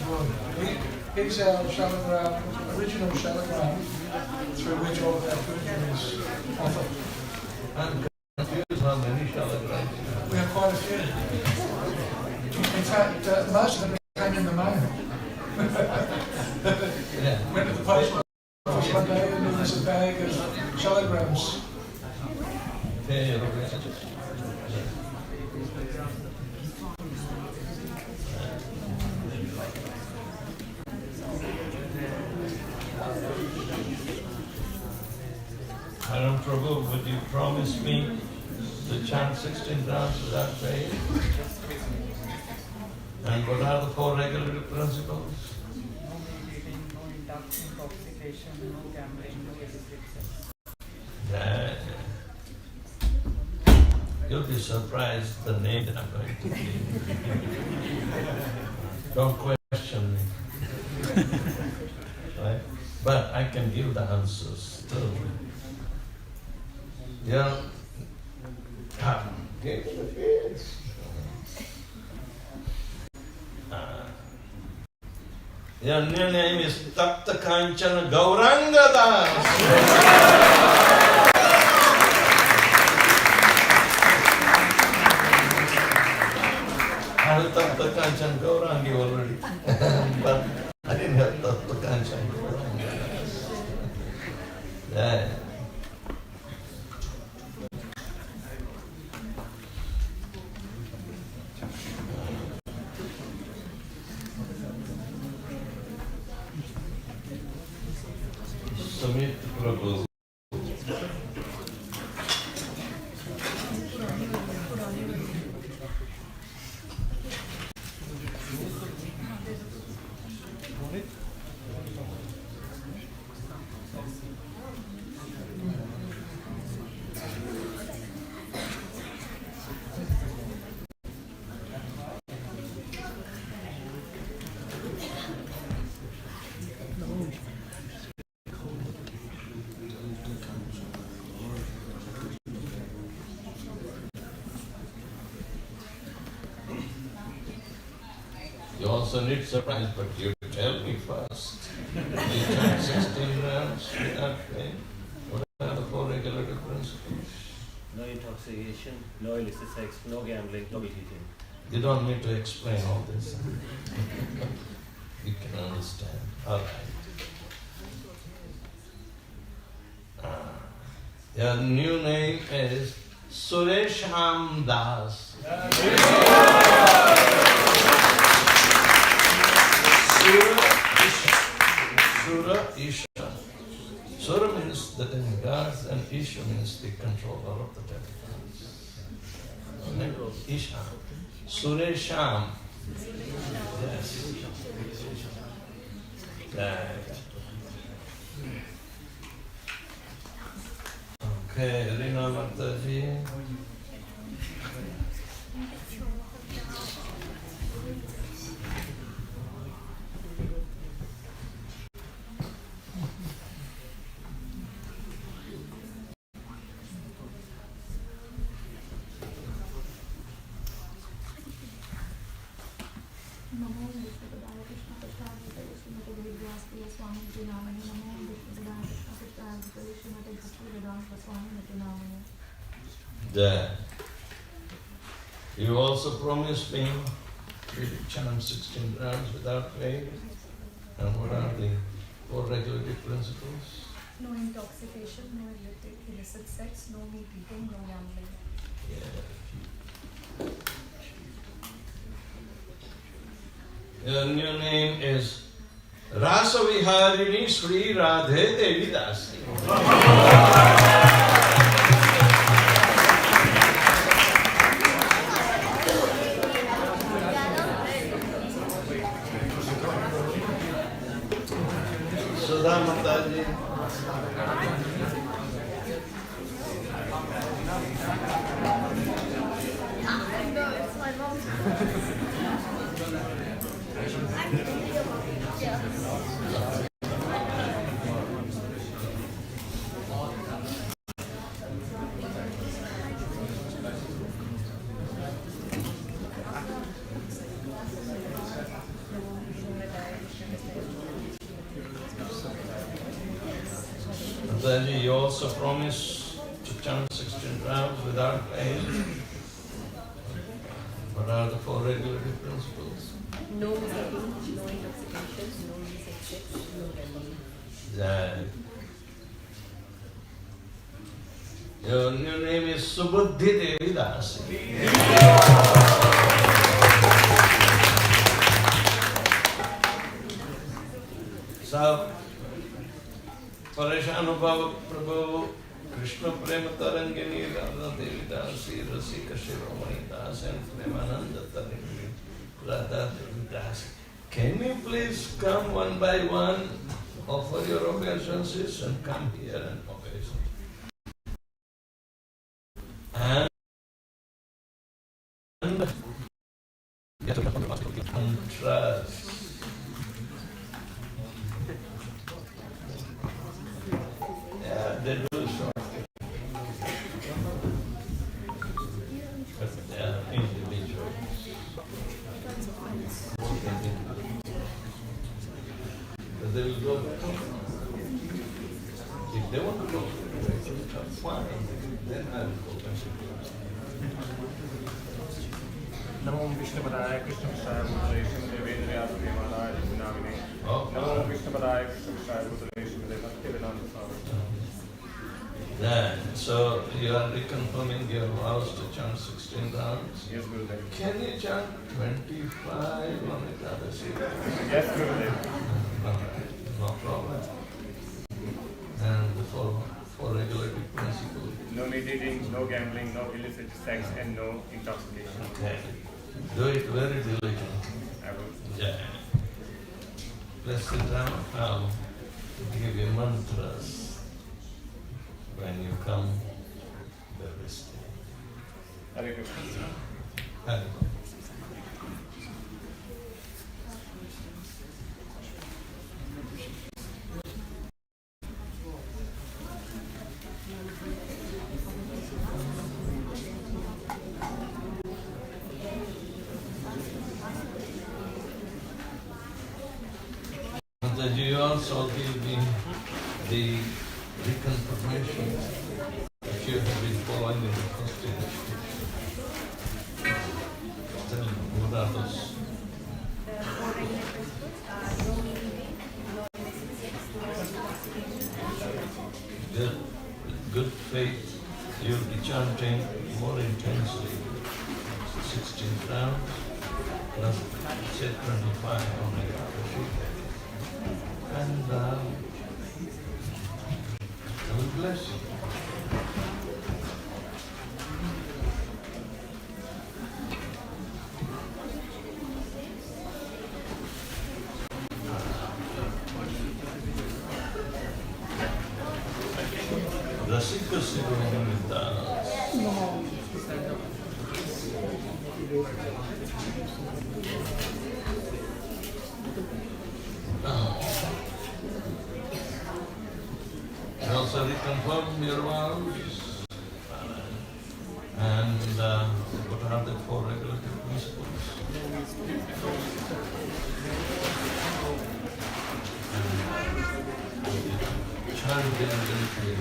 Lord. He's our Shalagram, original Shalagram, through which all of our puja is offered. I'm confused how many Shalagrams. We have quite a few. In fact, most of them came in the mail. Yeah. Went to the post office one day and there was a bag of Shalagrams. Pay your obeisances. Hare Prabhu, would you promise me to chant 16 rounds without paying? And what are the 4 regulatory principles? No eating, no intoxication, no gambling, no illicit sex. You'll be surprised the name that I'm going to give. Don't question me. Right? But I can give the answers too. Yeah. Give me the kids. Your new name is Tapta Kanchana Gauranga Das. I have Tapta Kanchana Gauranga already, but I didn't have Tapta Kanchana Gauranga Das. Yeah. Sumit Prabhu. You also need surprise, but you tell me first. You chant 16 rounds without pain. What are the 4 regulatory principles? No intoxication, no illicit sex, no gambling, no eating. You don't need to explain all this. You can understand. All right. Your new name is Suresham Das. Sura Isha. Sura means the demigods and Isha means the controller of the demigods. Isha. Suresham. Yes. Okay, Rina Mataji. Namo Vedavyasapriya Swami Namo Vedavyasapriya Swami. There. You also promised me to chant 16 rounds without faith. And what are the 4 regulative principles? No intoxication, no illicit sex, no meat eating, no gambling. Yeah. Your new name is Rasa Viharini Sri Radhe Devi Dasi. Sudha Mataji. Mataji, you also promise to chant 16 rounds without pain. What are the 4 regulative principles? No eating, no intoxication, no illicit sex, no gambling. Jai. Your new name is Subuddhi Devi Dasi. So, Pareshanubhava Prabhu, Krishna Prema Tarangini, Radha Devi Dasi, Rasika Shiromani Das, and Premananda Tarangini, Radha Devi Dasi. Can you please come one by one, offer your obeisances, and come here and obeisance? And trust. Yeah, they do so. But they are individuals. But they will go. If they want to go, fine. Then I will go. Namo Vishnupadaya Krishna Vishaya Bhutale Śrīmad Vedavyasapriya Swami. Namo Vishnupadaya Krishna Vishaya Bhutale Śrīmad Bhaktivedanta Swami. So you are reconfirming your vows to chant 16 rounds. Yes, Gurudev. Can you chant 25 on Ekadasi? Yes, Gurudev. No problem. And the 4 regulative principles. No meat eating, no gambling, no illicit sex, and no intoxication. Okay. Do it very diligently. I will. Yeah. Let's sit down. I'll give you mantras when you come very stay. Hare Krishna. Hare. That you also give me the reconfirmation if you have been following in the constitution. Tell me, what are those? The 4 regular principles are no meat eating, no illicit sex, no intoxication. Good faith, you'll be chanting more intensely. 16 rounds plus say 25 on Ekadashi. And I will bless you. Rasika Siddhamita. Also reconfirm your vows and what are the 4 regulative principles? Chant diligently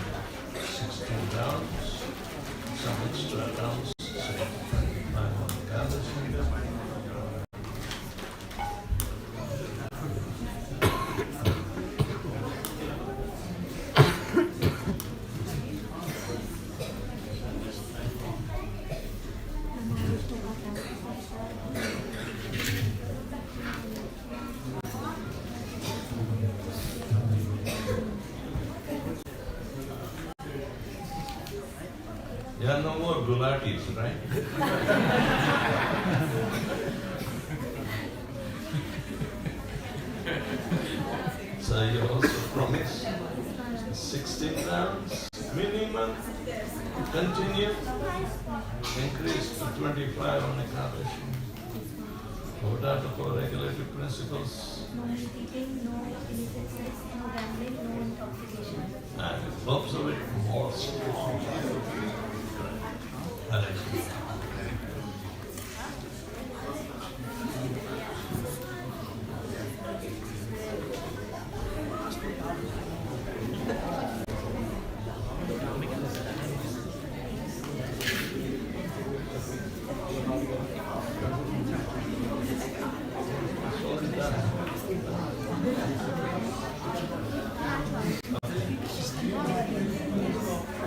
16 rounds, some extra rounds, say 5 on Ekadashi. There are no more gulatis, right? So you also promise 16 rounds minimum, continue, increase to 25 on Ekadashi. What are the 4 regulative principles? No eating, no illicit sex, no gambling, no intoxication. And observe it more strongly. Hare.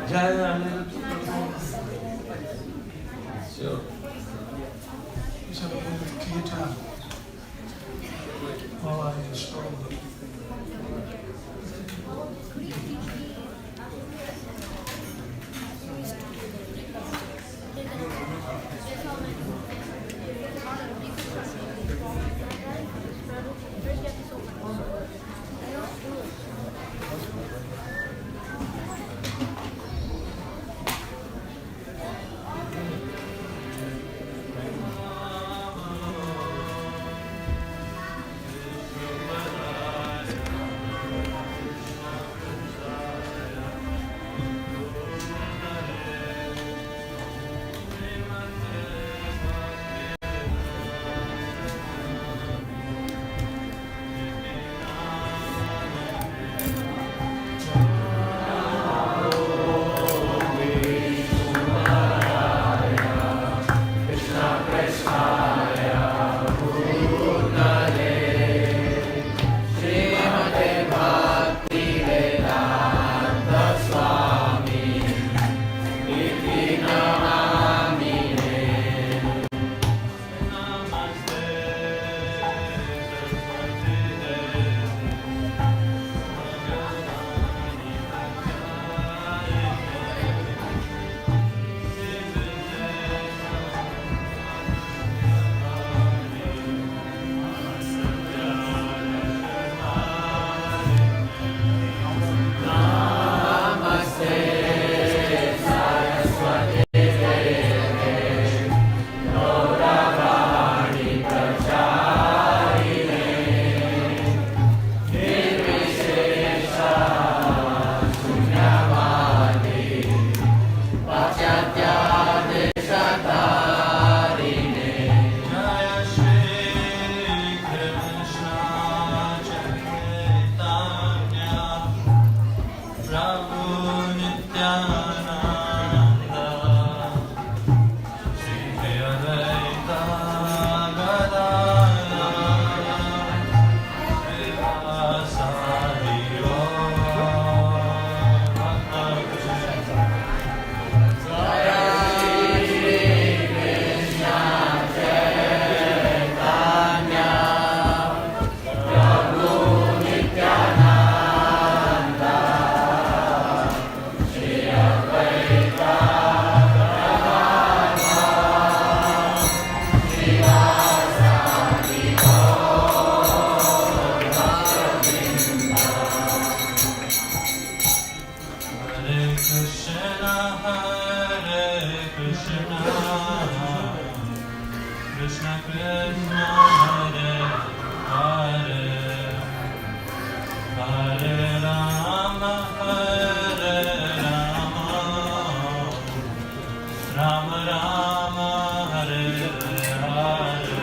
Jaya. Sure. Let's have a little bit of kirtan while I install them. Krishna Krishna, Hare Hare, Hare Rama, Hare Rama, Rama Rama, Hare Hare.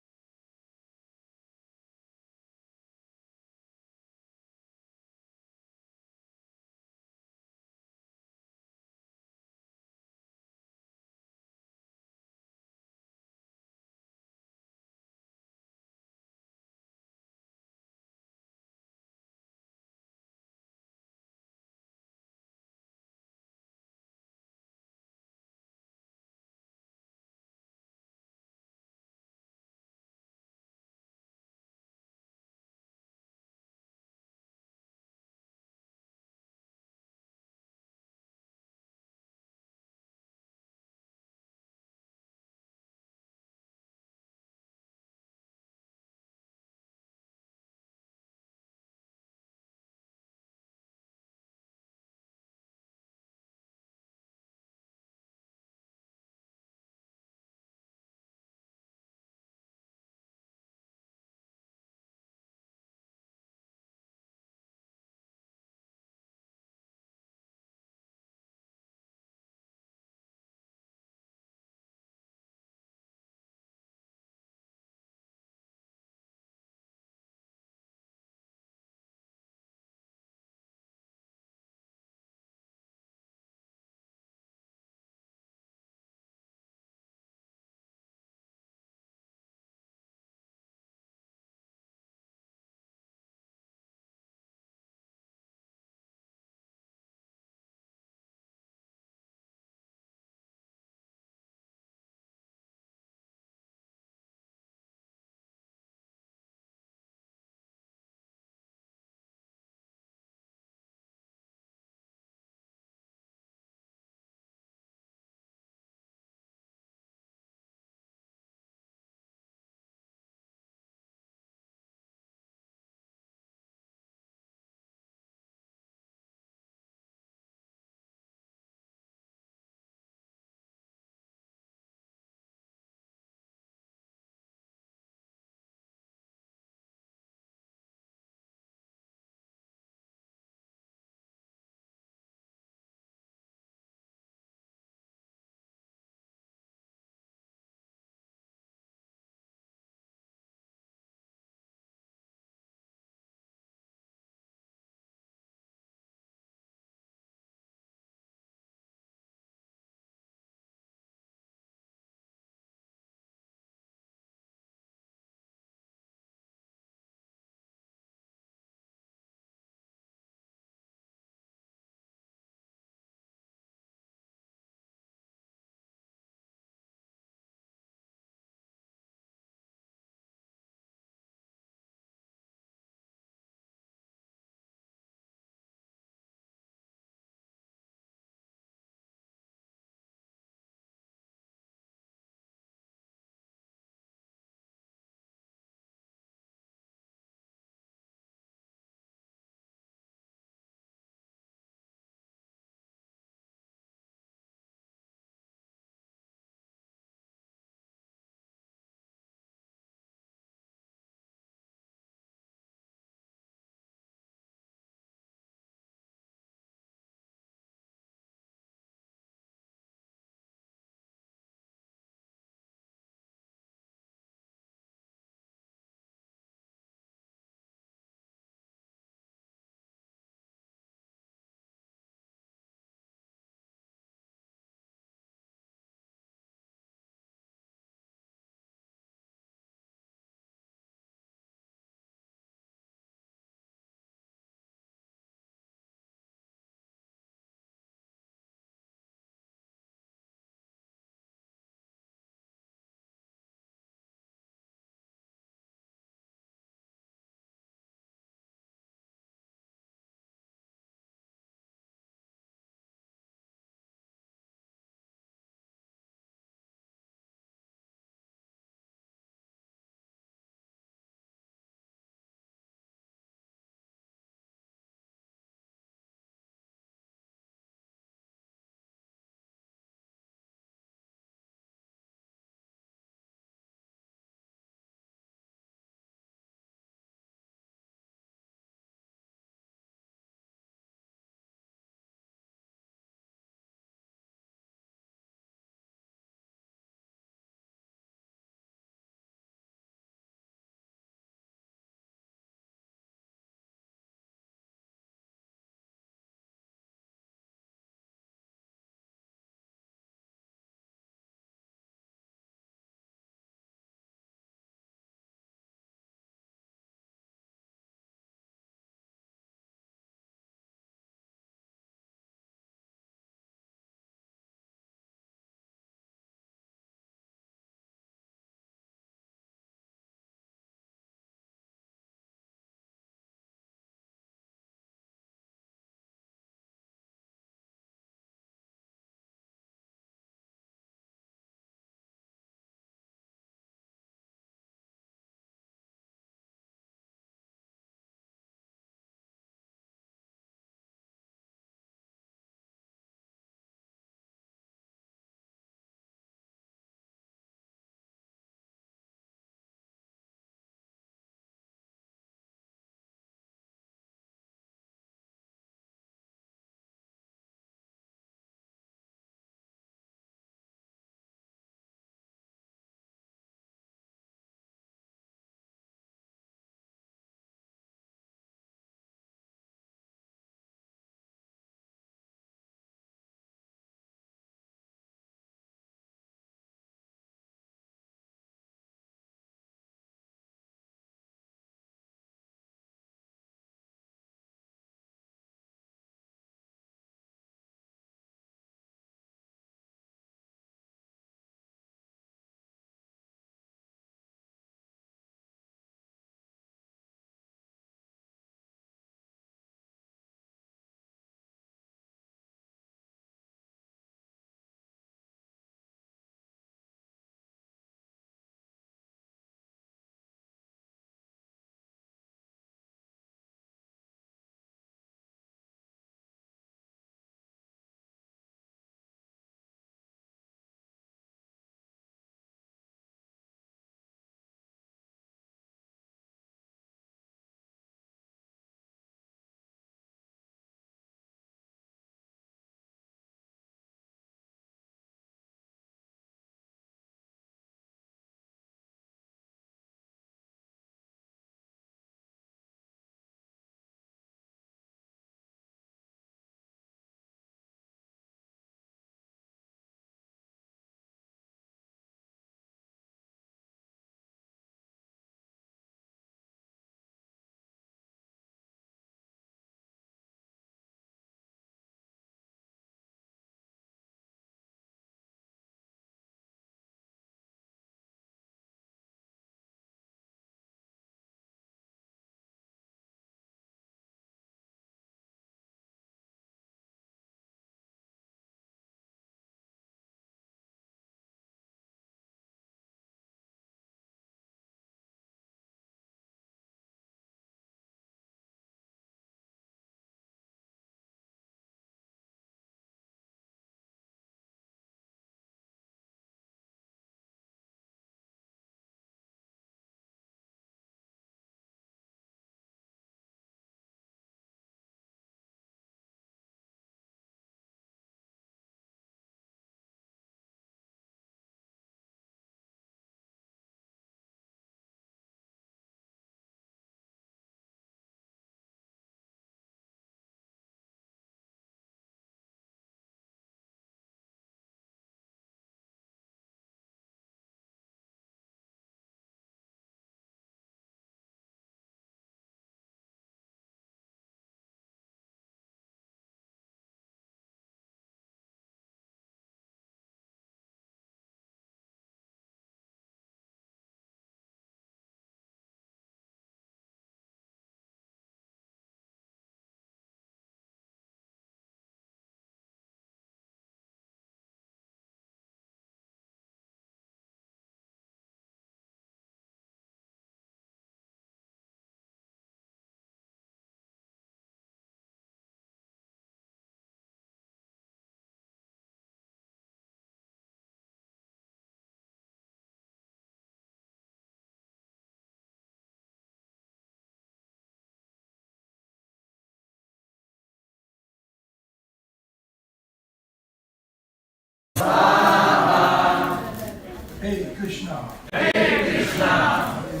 Hare Krishna. Hare Krishna.